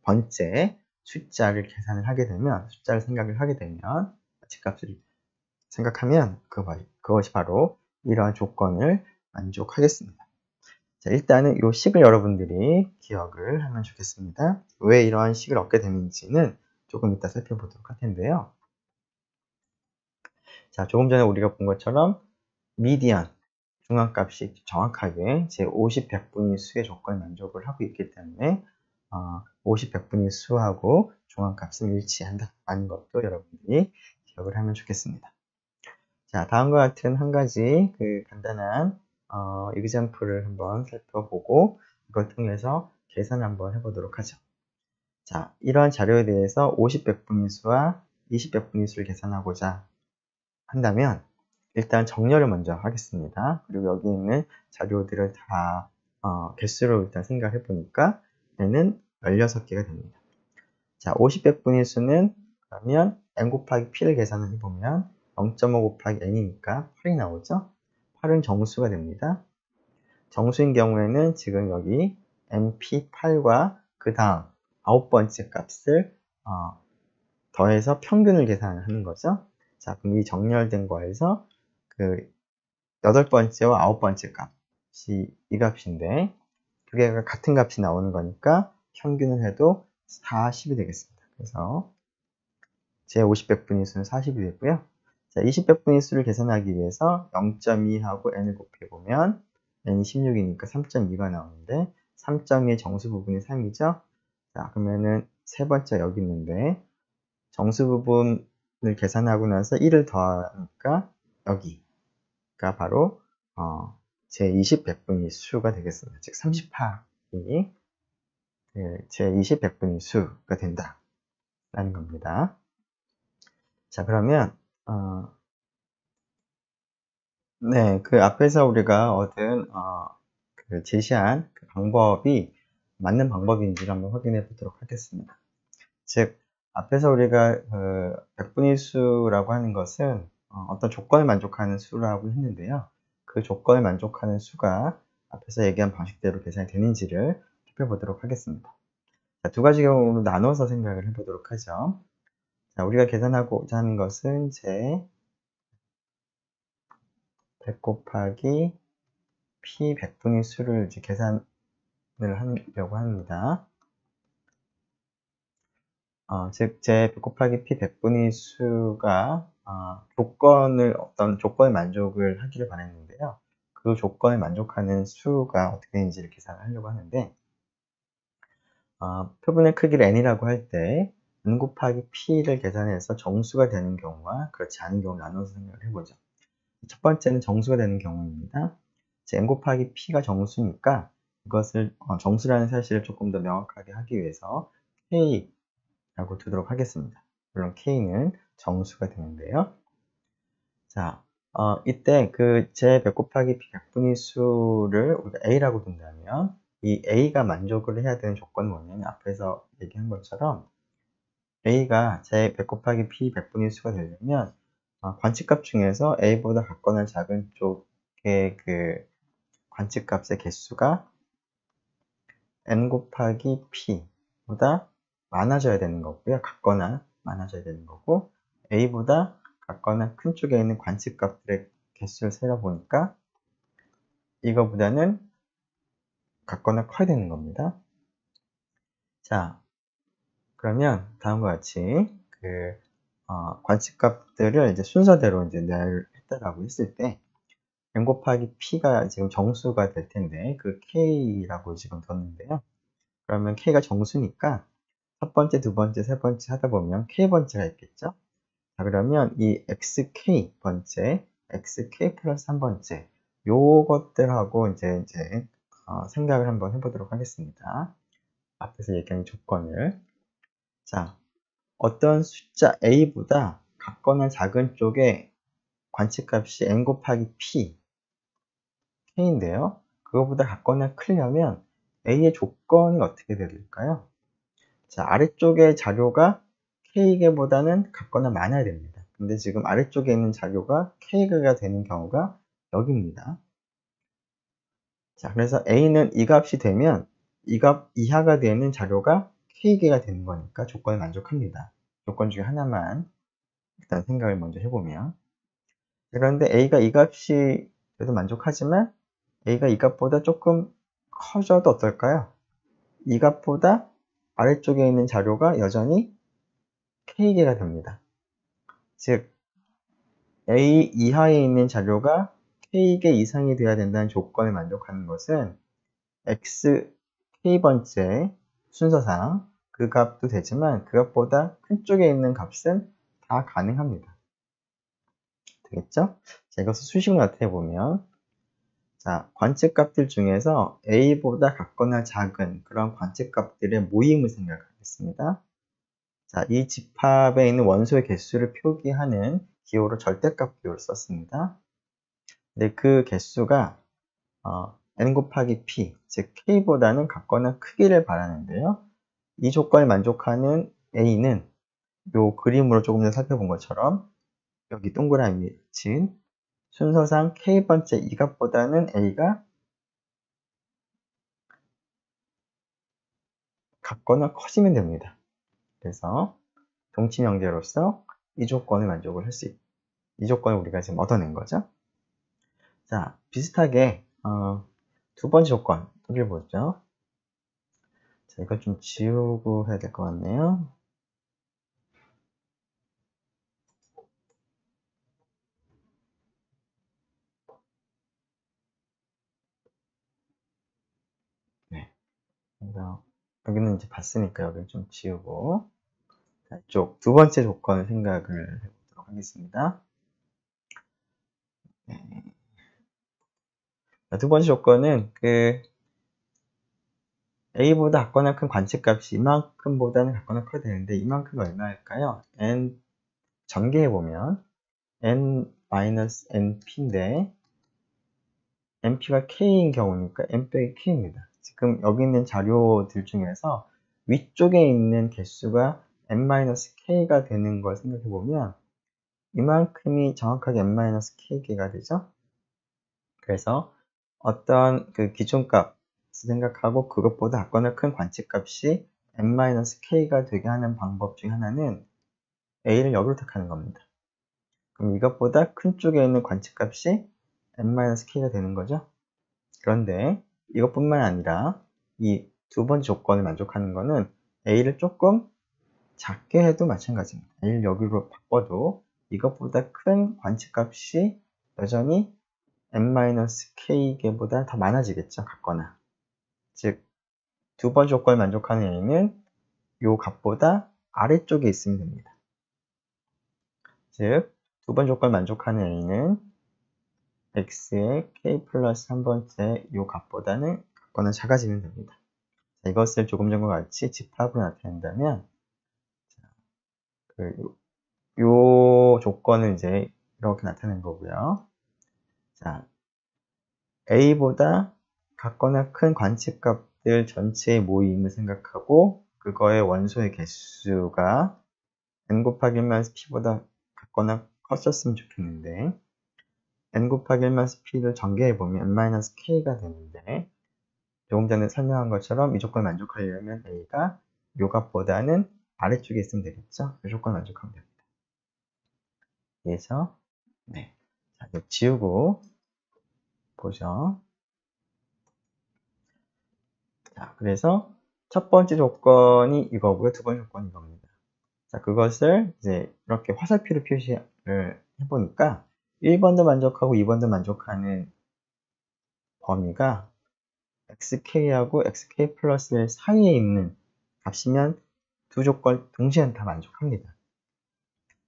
번째 숫자를 계산을 하게 되면, 숫자를 생각을 하게 되면, 가치값을 생각하면 그것이 바로 이러한 조건을 만족하겠습니다. 자, 일단은 이 식을 여러분들이 기억을 하면 좋겠습니다. 왜 이러한 식을 얻게 되는지는 조금 이따 살펴보도록 할 텐데요. 자, 조금 전에 우리가 본 것처럼 미디안, 중앙값이 정확하게 제 50 100분위 수의 조건을 만족을 하고 있기 때문에 50 100분위 수하고 중앙값은 일치한다는 것도 여러분들이 기억을 하면 좋겠습니다. 자, 다음과 같은 한 가지 간단한 example을 한번 살펴보고 이걸 통해서 계산 한번 해보도록 하죠. 자, 이러한 자료에 대해서 50 100분위 수와 20 100분위 수를 계산하고자 한다면 일단 정렬을 먼저 하겠습니다. 그리고 여기 있는 자료들을 다 개수로 일단 생각해 보니까 얘는 16개가 됩니다. 자, 50 100분위 수는 그러면 n 곱하기 p를 계산을 해보면 0.5 곱하기 n이니까 8이 나오죠. 8은 정수가 됩니다. 정수인 경우에는 지금 여기 np8과 그 다음 9번째 값을 더해서 평균을 계산하는 거죠. 자, 그럼 이 정렬된 거에서 8번째와 9번째 값이 이 값인데 두 개가 같은 값이 나오는 거니까 평균을 해도 40이 되겠습니다. 그래서 제 50 100분위 수는 40이 되고요. 자, 20 100분위 수를 계산하기 위해서 0.2하고 n을 곱해보면 n이 16이니까 3.2가 나오는데 3.2의 정수 부분이 3이죠. 자, 그러면은 세 번째 여기 있는데 정수 부분을 계산하고 나서 1을 더하니까 여기가 바로 제 20 100분위 수가 되겠습니다. 즉 38이 제 20 100분위 수가 된다라는 겁니다. 자, 그러면 네, 그 앞에서 우리가 얻은 제시한 그 방법이 맞는 방법인지를 한번 확인해 보도록 하겠습니다. 즉, 앞에서 우리가 100분위 수라고 하는 것은 어떤 조건을 만족하는 수라고 했는데요. 그 조건을 만족하는 수가 앞에서 얘기한 방식대로 계산이 되는지를 살펴보도록 하겠습니다. 자, 두 가지 경우로 나눠서 생각을 해보도록 하죠. 자, 우리가 계산하고자 하는 것은 제 100 곱하기 p 100분위 수를 이제 계산을 하려고 합니다. 즉, 제 100 곱하기 p 100분위 수가 어떤 조건을 만족을 하기를 바랬는데요. 그 조건을 만족하는 수가 어떻게 되는지를 계산을 하려고 하는데, 표분의 크기를 n이라고 할 때 n 곱하기 p를 계산해서 정수가 되는 경우와 그렇지 않은 경우를 나눠서 생각을 해보죠. 첫 번째는 정수가 되는 경우입니다. n 곱하기 p가 정수니까 이것을 정수라는 사실을 조금 더 명확하게 하기 위해서 k라고 두도록 하겠습니다. 물론 k는 정수가 되는데요. 자, 이때 제 100 곱하기 p 100분위 수를 우리가 a라고 둔다면 이 A가 만족을 해야 되는 조건은 뭐냐면 앞에서 얘기한 것처럼 A가 제 100 곱하기 P 100분의 수가 되려면 관측값 중에서 A보다 같거나 작은 쪽의 그 관측값의 개수가 N 곱하기 P보다 많아져야 되는 거고요. 같거나 많아져야 되는 거고, A보다 같거나 큰 쪽에 있는 관측값들의 개수를 세려보니까 이거보다는 같거나 커야 되는 겁니다. 자, 그러면 다음과 같이 관측값들을 이제 순서대로 이제 했다라고 했을 때 N 곱하기 P가 지금 정수가 될 텐데 그 K라고 지금 뒀는데요. 그러면 K가 정수니까 첫 번째, 두 번째, 세 번째 하다 보면 K번째가 있겠죠? 자, 그러면 이 XK 번째, XK 플러스 3번째, 요것들하고 이제 생각을 한번 해보도록 하겠습니다. 앞에서 얘기한 조건을. 자, 어떤 숫자 A보다 같거나 작은 쪽에 관측값이 N 곱하기 P, K인데요. 그거보다 같거나 크려면 A의 조건이 어떻게 될까요? 자, 아래쪽의 자료가 K개보다는 같거나 많아야 됩니다. 근데 지금 아래쪽에 있는 자료가 K개가 되는 경우가 여기입니다. 자, 그래서 A는 이 값이 되면 이 값 이하가 되는 자료가 K개가 되는 거니까 조건을 만족합니다. 조건 중에 하나만 일단 생각을 먼저 해보면. 그런데 A가 이 값이 그래도 만족하지만 A가 이 값보다 조금 커져도 어떨까요? 이 값보다 아래쪽에 있는 자료가 여전히 K개가 됩니다. 즉, A 이하에 있는 자료가 K개 이상이 되어야 된다는 조건을 만족하는 것은 X, K번째 순서상 그 값도 되지만 그 값보다 큰 쪽에 있는 값은 다 가능합니다. 되겠죠? 자, 이것을 수식으로 나타내보면, 자, 관측값들 중에서 A보다 같거나 작은 그런 관측값들의 모임을 생각하겠습니다. 자, 이 집합에 있는 원소의 개수를 표기하는 기호로 절대값 기호를 썼습니다. 근데 그 개수가 N 곱하기 P, 즉 K보다는 같거나 크기를 바라는데요. 이 조건을 만족하는 A는 이 그림으로 조금 전에 살펴본 것처럼 여기 동그라미 친 순서상 K번째 이 값보다는 A가 같거나 커지면 됩니다. 그래서 동치명제로서 이 조건을 만족을 할 수 있고, 이 조건을 우리가 지금 얻어낸 거죠. 자, 비슷하게 두 번째 조건 또 보죠. 자, 이거 좀 지우고 해야 될 것 같네요. 네. 그래서 여기는 이제 봤으니까 여기를 좀 지우고, 자, 이쪽 두 번째 조건을 생각을 해보도록 하겠습니다. 네. 자, 두 번째 조건은 A보다 같거나 큰 관측값이 이만큼보다는 같거나 커야 되는데 이만큼이 얼마일까요? N 전개해보면 N-NP인데 NP가 K인 경우니까 N 빼기 K입니다. 지금 여기 있는 자료들 중에서 위쪽에 있는 개수가 N-K가 되는 걸 생각해보면 이만큼이 정확하게 N-K개가 되죠? 그래서 어떤 그 기준값 생각하고 그것보다 같거나 큰 관측값이 N-K가 되게 하는 방법 중 하나는 A를 여기로 택하는 겁니다. 그럼 이것보다 큰 쪽에 있는 관측값이 N-K가 되는 거죠. 그런데 이것뿐만 아니라 이 두 번째 조건을 만족하는 거는 A를 조금 작게 해도 마찬가지입니다. A를 여기로 바꿔도 이것보다 큰 관측값이 여전히 N-K개보다 더 많아지겠죠. 같거나. 즉, 두 번째 조건을 만족하는 A는 이 값보다 아래쪽에 있으면 됩니다. 즉, 두 번째 조건을 만족하는 A는 X의 K 플러스 3번째 이 값보다는 같거나 작아지면 됩니다. 자, 이것을 조금 전과 같이 집합으로 나타낸다면 요 조건을 이제 이렇게 나타낸 거고요. 자, A보다 같거나 큰 관측값 것들 전체의 모임을 생각하고 그거의 원소의 개수가 n 곱하기 1-p보다 같거나 컸었으면 좋겠는데 n 곱하기 1-p를 전개해보면 n-k가 되는데 조금 전에 설명한 것처럼 이 조건을 만족하려면 a가 요 값보다는 아래쪽에 있으면 되겠죠? 이 조건을 만족하면 됩니다. 그래서 네, 자, 이거 지우고 보죠. 자, 그래서 첫 번째 조건이 이거고요. 두 번째 조건이 이겁니다. 자, 그것을 이제 이렇게 화살표로 표시를 해보니까 1번도 만족하고 2번도 만족하는 범위가 xk하고 xk 플러스 1 사이에 있는 값이면 두 조건 동시에 다 만족합니다.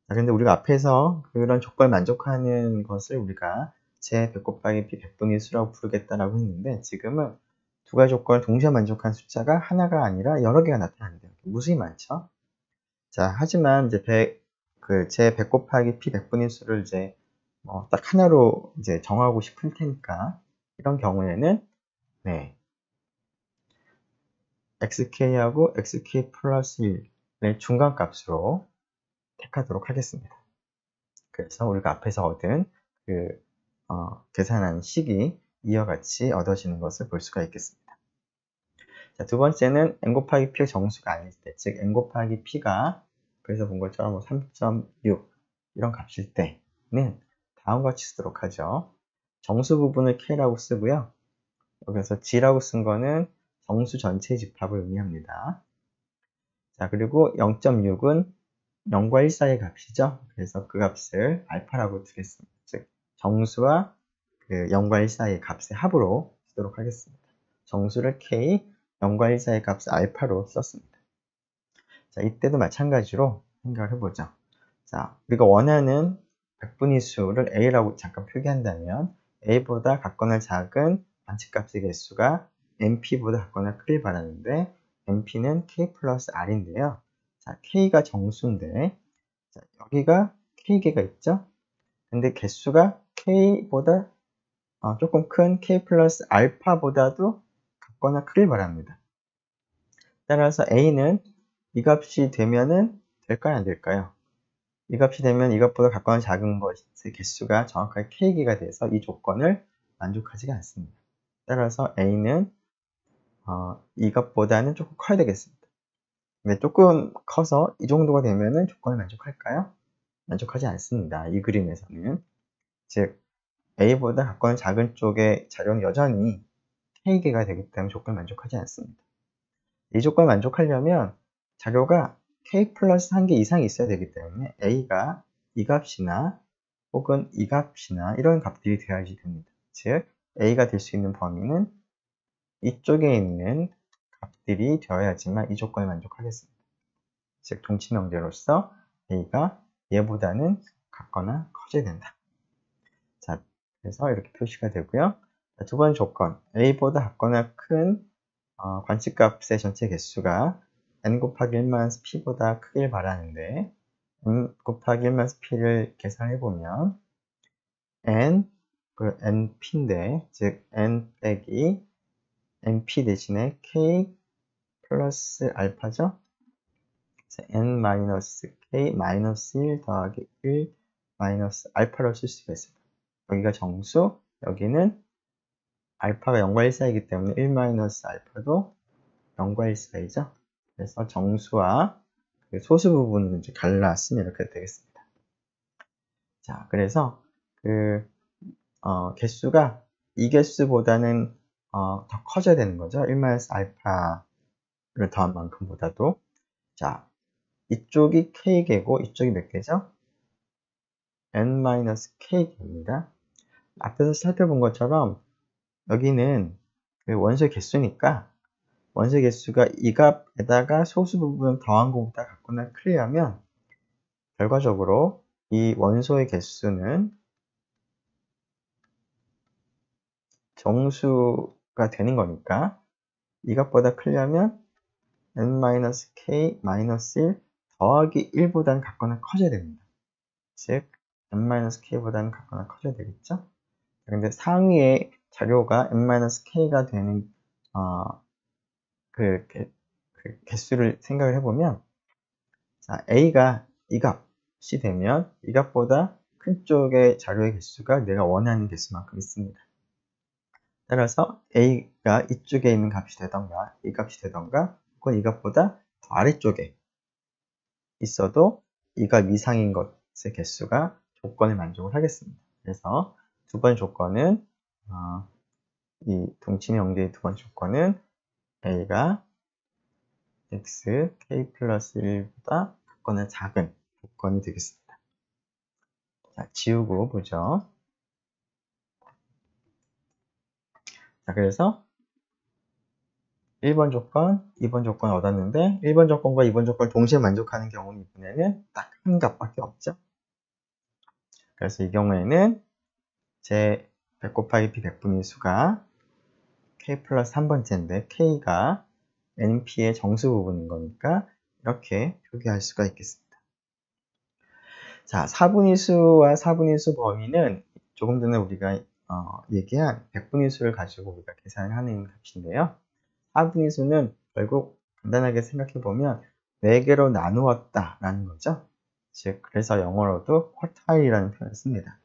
자, 근데 우리가 앞에서 그런 조건을 만족하는 것을 우리가 제100 곱하기 p 100분의 수라고 부르겠다라고 했는데 지금은 두 가지 조건을 동시에 만족한 숫자가 하나가 아니라 여러 개가 나타난대요. 무수히 많죠? 자, 하지만 이제 제100 곱하기 p 100분의 수를 이제 딱 하나로 이제 정하고 싶을 테니까 이런 경우에는 네, xk하고 xk 플러스 1의 중간값으로 택하도록 하겠습니다. 그래서 우리가 앞에서 얻은 계산한 식이 이와 같이 얻어지는 것을 볼 수가 있겠습니다. 자, 두 번째는 n 곱하기 p가 정수가 아닐 때, 즉 n 곱하기 p가 그래서 본 것처럼 3.6 이런 값일 때는 다음과 같이 쓰도록 하죠. 정수 부분을 k라고 쓰고요. 여기서 g라고 쓴 거는 정수 전체의 집합을 의미합니다. 자, 그리고 0.6은 0과 1 사이의 값이죠. 그래서 그 값을 알파라고 두겠습니다. 즉 정수와 0과 1 사이의 값의 합으로 쓰도록 하겠습니다. 정수를 k, 0과 1 사이의 값을 알파로 썼습니다. 자, 이때도 마찬가지로 생각을 해보죠. 자, 우리가 원하는 백분위 수를 a라고 잠깐 표기한다면 a보다 같거나 작은 반칙값의 개수가 np보다 같거나 크길 바라는데 np는 k 플러스 r인데요. 자, k가 정수인데 자, 여기가 k개가 있죠? 근데 개수가 k보다 조금 큰 k 플러스 알파보다도 같거나 크길 바랍니다. 따라서 a는 이 값이 되면은 될까요? 안 될까요? 이 값이 되면 이것보다 같거나 작은 것의 개수가 정확하게 k개가 돼서 이 조건을 만족하지가 않습니다. 따라서 a는 이것보다는 조금 커야 되겠습니다. 근데 조금 커서 이 정도가 되면은 조건을 만족할까요? 만족하지 않습니다. 이 그림에서는. 즉 a보다 같거나 작은 쪽의 자료는 여전히 k개가 되기 때문에 조건을 만족하지 않습니다. 이 조건을 만족하려면 자료가 k 플러스 1개 이상이 있어야 되기 때문에 a가 이 값이나 혹은 이 값이나 이런 값들이 되어야지 됩니다. 즉 a가 될 수 있는 범위는 이쪽에 있는 값들이 되어야지만 이 조건을 만족하겠습니다. 즉 동치명제로서 a가 얘보다는 같거나 커져야 된다. 자, 그래서 이렇게 표시가 되고요. 자, 두 번째 조건, a보다 같거나 큰 관측값의 전체 개수가 n 곱하기 1-p보다 크길 바라는데 n 곱하기 1-p를 계산해보면 np인데 즉 n 빼기 np 대신에 k 플러스 알파죠. n-k 마이너스 1 더하기 1 마이너스 알파로 쓸 수가 있습니다. 여기가 정수, 여기는 알파가 0과 1 사이이기 때문에 1-알파도 0과 1 사이죠. 그래서 정수와 소수 부분을 이제 갈라쓰면 이렇게 되겠습니다. 자, 그래서 개수가 이 개수보다는 더 커져야 되는 거죠. 1-알파를 더한 만큼보다도. 자, 이쪽이 k개고 이쪽이 몇 개죠? n-k개입니다. 앞에서 살펴본 것처럼 여기는 원소의 개수니까 원소의 개수가 이 값에다가 소수 부분을 더한 것보다 같거나 크려면 결과적으로 이 원소의 개수는 정수가 되는 거니까 이 값보다 크려면 n-k-1 더하기 1보다는 같거나 커져야 됩니다. 즉 n-k보다는 같거나 커져야 되겠죠? 근데 상위의 자료가 n-k가 되는 그 개수를 생각을 해보면, 자, A가 이 값이 되면 이 값보다 큰 쪽의 자료의 개수가 내가 원하는 개수만큼 있습니다. 따라서 A가 이쪽에 있는 값이 되던가 이 값이 되던가 혹은 이 값보다 더 아래쪽에 있어도 이 값 이상인 것의 개수가 조건을 만족을 하겠습니다. 그래서 두 번째 조건은 이 동치미 영제의 두 번째 조건은 A가 x k 플러스 1보다 같거나 작은 조건이 되겠습니다. 자, 지우고 보죠. 자, 그래서 1번 조건, 2번 조건 얻었는데 1번 조건과 2번 조건을 동시에 만족하는 경우는 이번에는 딱 한 값밖에 없죠. 그래서 이 경우에는 제 100 곱하기 p 100분의 수가 k 플러스 3번째인데 k가 np의 정수 부분인 거니까 이렇게 표기할 수가 있겠습니다. 자, 4분의 수와 4분의 수 범위는 조금 전에 우리가 얘기한 100분의 수를 가지고 우리가 계산을 하는 값인데요. 4분의 수는 결국 간단하게 생각해 보면 4개로 나누었다 라는 거죠. 즉, 그래서 영어로도 쿼타일이라는 표현을 씁니다.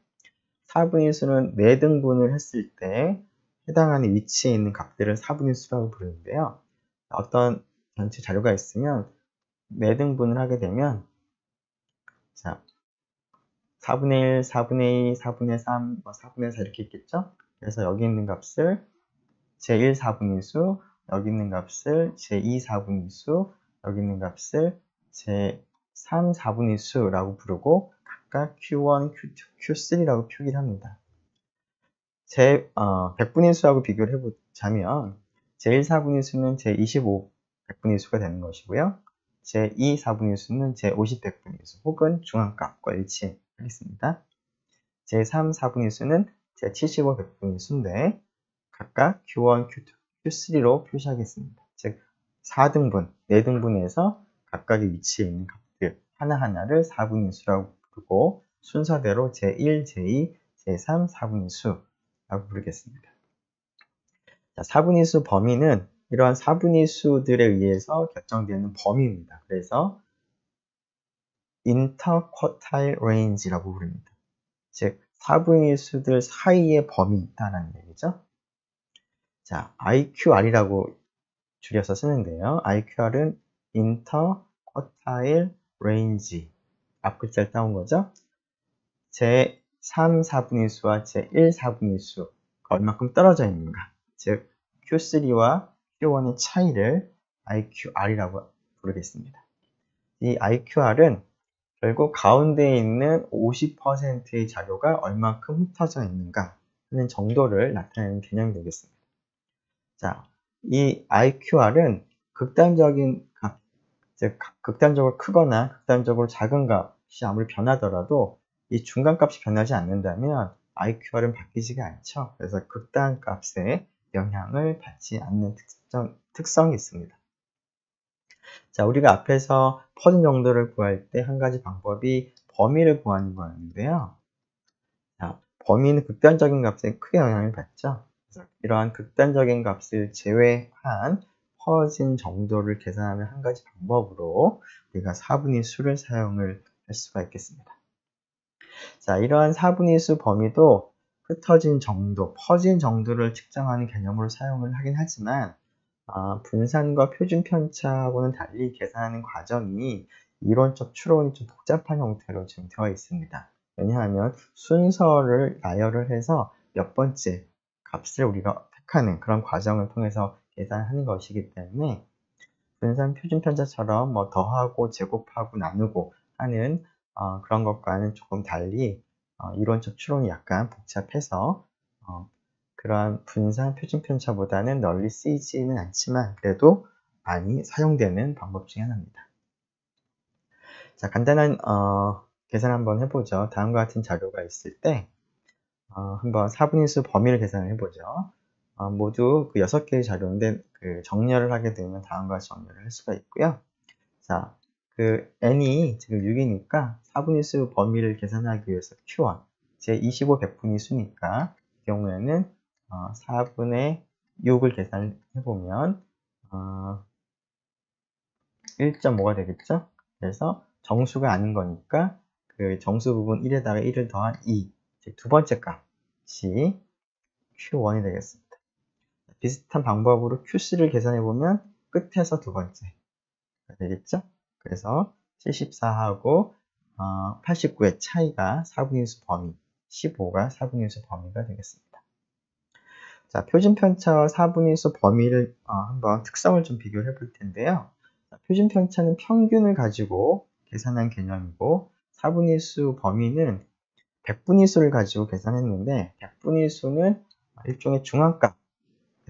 4분의 수는 4등분을 했을 때 해당하는 위치에 있는 값들을 4분의 수라고 부르는데요. 어떤 전체 자료가 있으면 4등분을 하게 되면, 자, 4분의 1, 4분의 2, 4분의 3, 4분의 4 이렇게 있겠죠? 그래서 여기 있는 값을 제1 4분의 수, 여기 있는 값을 제2 4분의 수, 여기 있는 값을 제3 4분의 수라고 부르고 각각 Q1, Q2, Q3라고 표기를 합니다. 100분의 수하고 비교를 해보자면 제1 4분의 수는 제25 100분의 수가 되는 것이고요. 제2 4분의 수는 제50 100분의 수 혹은 중앙값과 일치하겠습니다. 제3 4분의 수는 제75 100분의 수인데 각각 Q1, Q2, Q3로 표시하겠습니다. 즉 4등분, 4등분에서 각각의 위치에 있는 값들 하나하나를 4분의 수라고 부르고 순서대로 제1, 제2, 제3, 4분의 수라고 부르겠습니다. 자, 4분의 수 범위는 이러한 4분의 수들에 의해서 결정되는 범위입니다. 그래서 interquartile range라고 부릅니다. 즉 4분의 수들 사이의 범위 있다는 얘기죠. 자, IQR이라고 줄여서 쓰는데요. IQR은 interquartile range 앞 글자를 따온 거죠. 제 3, 4분의 수와 제 1, 4분의 수가 얼마큼 떨어져 있는가. 즉 Q3와 Q1의 차이를 IQR이라고 부르겠습니다. 이 IQR은 결국 가운데에 있는 50%의 자료가 얼마큼 흩어져 있는가 하는 정도를 나타내는 개념이 되겠습니다. 자, 이 IQR은 극단적인 값, 즉 극단적으로 크거나 극단적으로 작은 값이 아무리 변하더라도 이 중간값이 변하지 않는다면 IQR은 바뀌지가 않죠. 그래서 극단값에 영향을 받지 않는 특성이 있습니다. 자, 우리가 앞에서 퍼진 정도를 구할 때 한 가지 방법이 범위를 구하는 거였는데요. 자, 범위는 극단적인 값에 크게 영향을 받죠. 그래서 이러한 극단적인 값을 제외한 퍼진 정도를 계산하는 한 가지 방법으로 우리가 4분의 수를 사용을 할 수가 있겠습니다. 자, 이러한 4분의 수 범위도 흩어진 정도, 퍼진 정도를 측정하는 개념으로 사용을 하긴 하지만 분산과 표준 편차하고는 달리 계산하는 과정이 이론적 추론이 좀 복잡한 형태로 지금 되어 있습니다. 왜냐하면 순서를 나열을 해서 몇 번째 값을 우리가 택하는 그런 과정을 통해서 계산하는 것이기 때문에 분산 표준 편차처럼 뭐 더하고 제곱하고 나누고 하는 그런 것과는 조금 달리 이론적 추론이 약간 복잡해서 그러한 분산 표준 편차보다는 널리 쓰이지는 않지만 그래도 많이 사용되는 방법 중에 하나입니다. 자, 간단한 계산 한번 해보죠. 다음과 같은 자료가 있을 때 한번 4분의 수 범위를 계산을 해보죠. 모두 그 6개의 자료인데 그 정렬을 하게 되면 다음과 같이 정렬을 할 수가 있고요. 자, 그 n이 지금 6이니까 4분의 수 범위를 계산하기 위해서 Q1 제 25 100분의 수니까 이 경우에는 4분의 6을 계산해 보면 1.5가 되겠죠? 그래서 정수가 아닌 거니까 그 정수 부분 1에다가 1을 더한 2, 두 번째 값이 Q1이 되겠습니다. 비슷한 방법으로 Q3를 계산해보면 끝에서 두 번째가 되겠죠? 그래서 74하고 89의 차이가 4분인수 범위, 15가 4분인수 범위가 되겠습니다. 자, 표준편차와 4분인수 범위를 한번 특성을 좀 비교를 해볼 텐데요. 표준편차는 평균을 가지고 계산한 개념이고 4분인수 범위는 백분위수를 가지고 계산했는데 백분위수는 일종의 중앙값의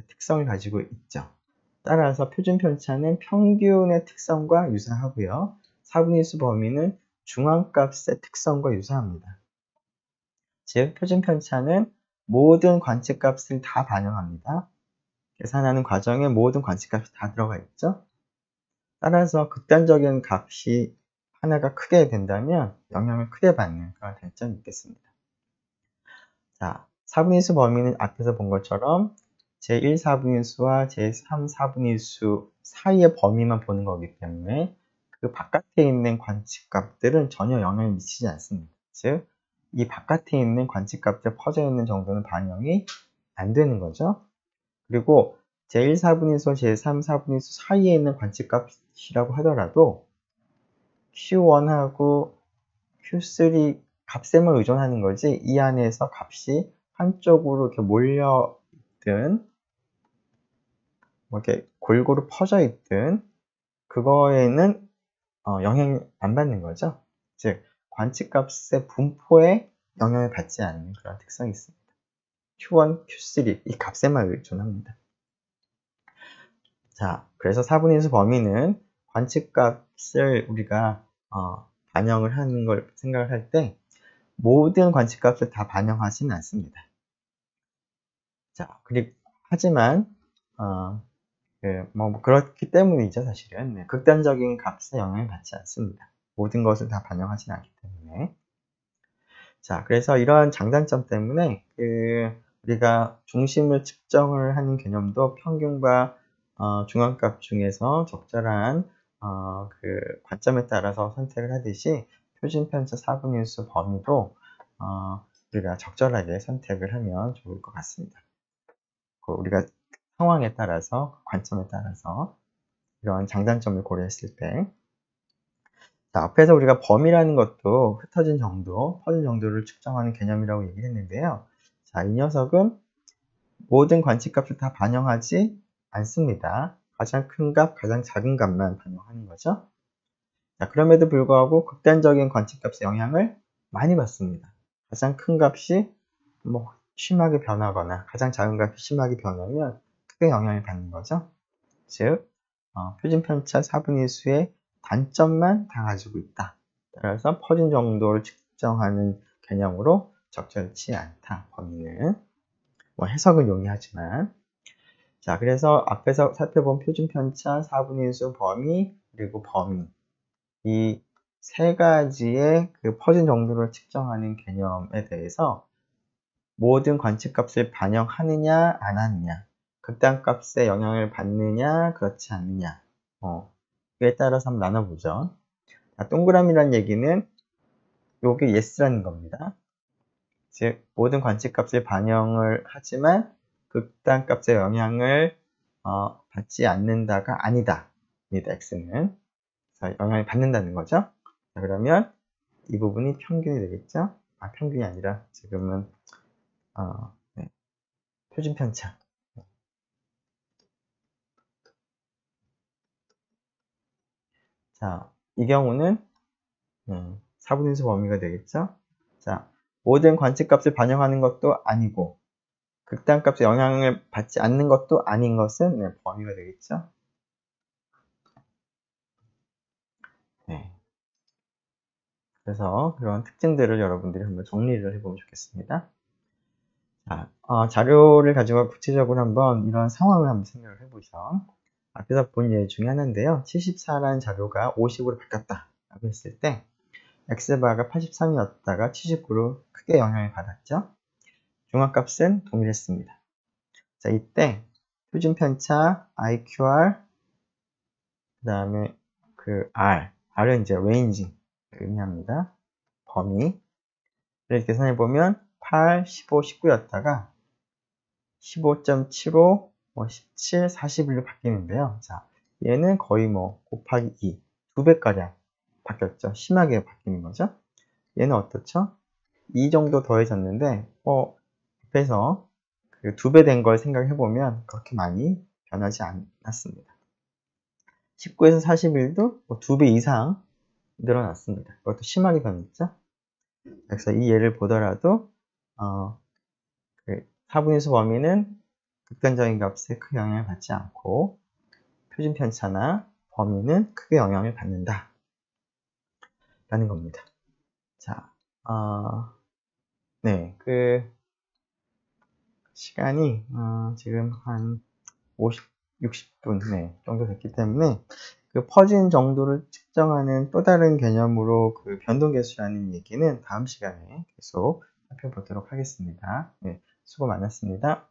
특성을 가지고 있죠. 따라서 표준편차는 평균의 특성과 유사하고요. 4분위수 범위는 중앙값의 특성과 유사합니다. 즉 표준편차는 모든 관측값을 다 반영합니다. 계산하는 과정에 모든 관측값이 다 들어가 있죠. 따라서 극단적인 값이 하나가 크게 된다면 영향을 크게 받는 그런 단점이 있겠습니다. 자, 4분인수 범위는 앞에서 본 것처럼 제1 4분인수와 제3 4분인수 사이의 범위만 보는 거기 때문에 그 바깥에 있는 관측값들은 전혀 영향을 미치지 않습니다. 즉, 이 바깥에 있는 관측값들 퍼져 있는 정도는 반영이 안 되는 거죠. 그리고 제1 4분인수와 제3 4분인수 사이에 있는 관측값이라고 하더라도 Q1하고 Q3 값에만 의존하는 거지 이 안에서 값이 한쪽으로 이렇게 몰려 있든 뭐 이렇게 골고루 퍼져 있든 그거에는 영향을 안 받는 거죠. 즉 관측값의 분포에 영향을 받지 않는 그런 특성이 있습니다. Q1, Q3 이 값에만 의존합니다. 자, 그래서 4분인수 범위는 관측값을 우리가 반영을 하는 걸 생각을 할 때 모든 관측값을 다 반영하지는 않습니다. 자, 하지만 뭐 그렇기 때문이죠, 사실은. 네, 극단적인 값에 영향을 받지 않습니다. 모든 것을 다 반영하지는 않기 때문에. 자, 그래서 이러한 장단점 때문에 우리가 중심을 측정을 하는 개념도 평균과 중앙값 중에서 적절한 관점에 따라서 선택을 하듯이 표준편차 4분인수 범위도 우리가 적절하게 선택을 하면 좋을 것 같습니다. 우리가 상황에 따라서, 관점에 따라서 이러한 장단점을 고려했을 때 자, 앞에서 우리가 범위라는 것도 흩어진 정도, 퍼진 정도를 측정하는 개념이라고 얘기를 했는데요. 자, 이 녀석은 모든 관측값을 다 반영하지 않습니다. 가장 큰 값, 가장 작은 값만 반영하는 거죠. 자, 그럼에도 불구하고 극단적인 관측값의 영향을 많이 받습니다. 가장 큰 값이 뭐 심하게 변하거나 가장 작은 값이 심하게 변하면 크게 영향을 받는 거죠. 즉, 표준편차 4분인수의 단점만 다 가지고 있다. 따라서 퍼진 정도를 측정하는 개념으로 적절치 않다. 범위는 뭐 해석은 용이하지만 자, 그래서 앞에서 살펴본 표준편차, 4분인수 범위, 그리고 범위 이 세 가지의 그 퍼진 정도를 측정하는 개념에 대해서 모든 관측값을 반영하느냐 안 하느냐 극단값에 영향을 받느냐 그렇지 않느냐 그에 따라서 한번 나눠보죠. 자, 동그라미라는 얘기는 요게 yes라는 겁니다. 즉 모든 관측값을 반영을 하지만 극단값의 영향을 받지 않는다가 아니다. 입니다. x는 영향을 받는다는 거죠. 자, 그러면 이 부분이 평균이 되겠죠. 평균이 아니라 지금은 네, 표준편차. 자, 이 경우는 4분인수 범위가 되겠죠. 자, 모든 관측값을 반영하는 것도 아니고 극단값의 영향을 받지 않는 것도 아닌 것은 범위가 되겠죠. 네. 그래서 그런 특징들을 여러분들이 한번 정리를 해보면 좋겠습니다. 자, 자료를 가지고 구체적으로 한번 이런 상황을 한번 생각을 해보죠. 앞에서 본 예 중에 하나인데요. 74라는 자료가 50으로 바뀌었다 라고 했을 때 x바가 83이었다가 79로 크게 영향을 받았죠. 중앙값은 동일했습니다. 자, 이때 표준편차 IQR 다음에 그 R은 이제 range 의미합니다. 범위. 이렇게 계산해 보면 8, 15, 19였다가 15.75, 17, 41로 바뀌는데요. 자, 얘는 거의 곱하기 2, 2배가량 바뀌었죠. 심하게 바뀌는 거죠. 얘는 어떻죠? 2 정도 더해졌는데, 옆에서 그 2배 된 걸 생각해 보면 그렇게 많이 변하지 않았습니다. 19에서 41도 2배 이상 늘어났습니다. 그것도 심하게 변했죠. 그래서 이 예를 보더라도, 그 4분위수 범위는 극단적인 값에 크게 영향을 받지 않고, 표준 편차나 범위는 크게 영향을 받는다. 라는 겁니다. 자, 네, 시간이, 지금 한 60분, 정도 됐기 때문에, 그 퍼진 정도를 측정하는 또 다른 개념으로 그 변동계수라는 얘기는 다음 시간에 계속 살펴보도록 하겠습니다. 네, 수고 많았습니다.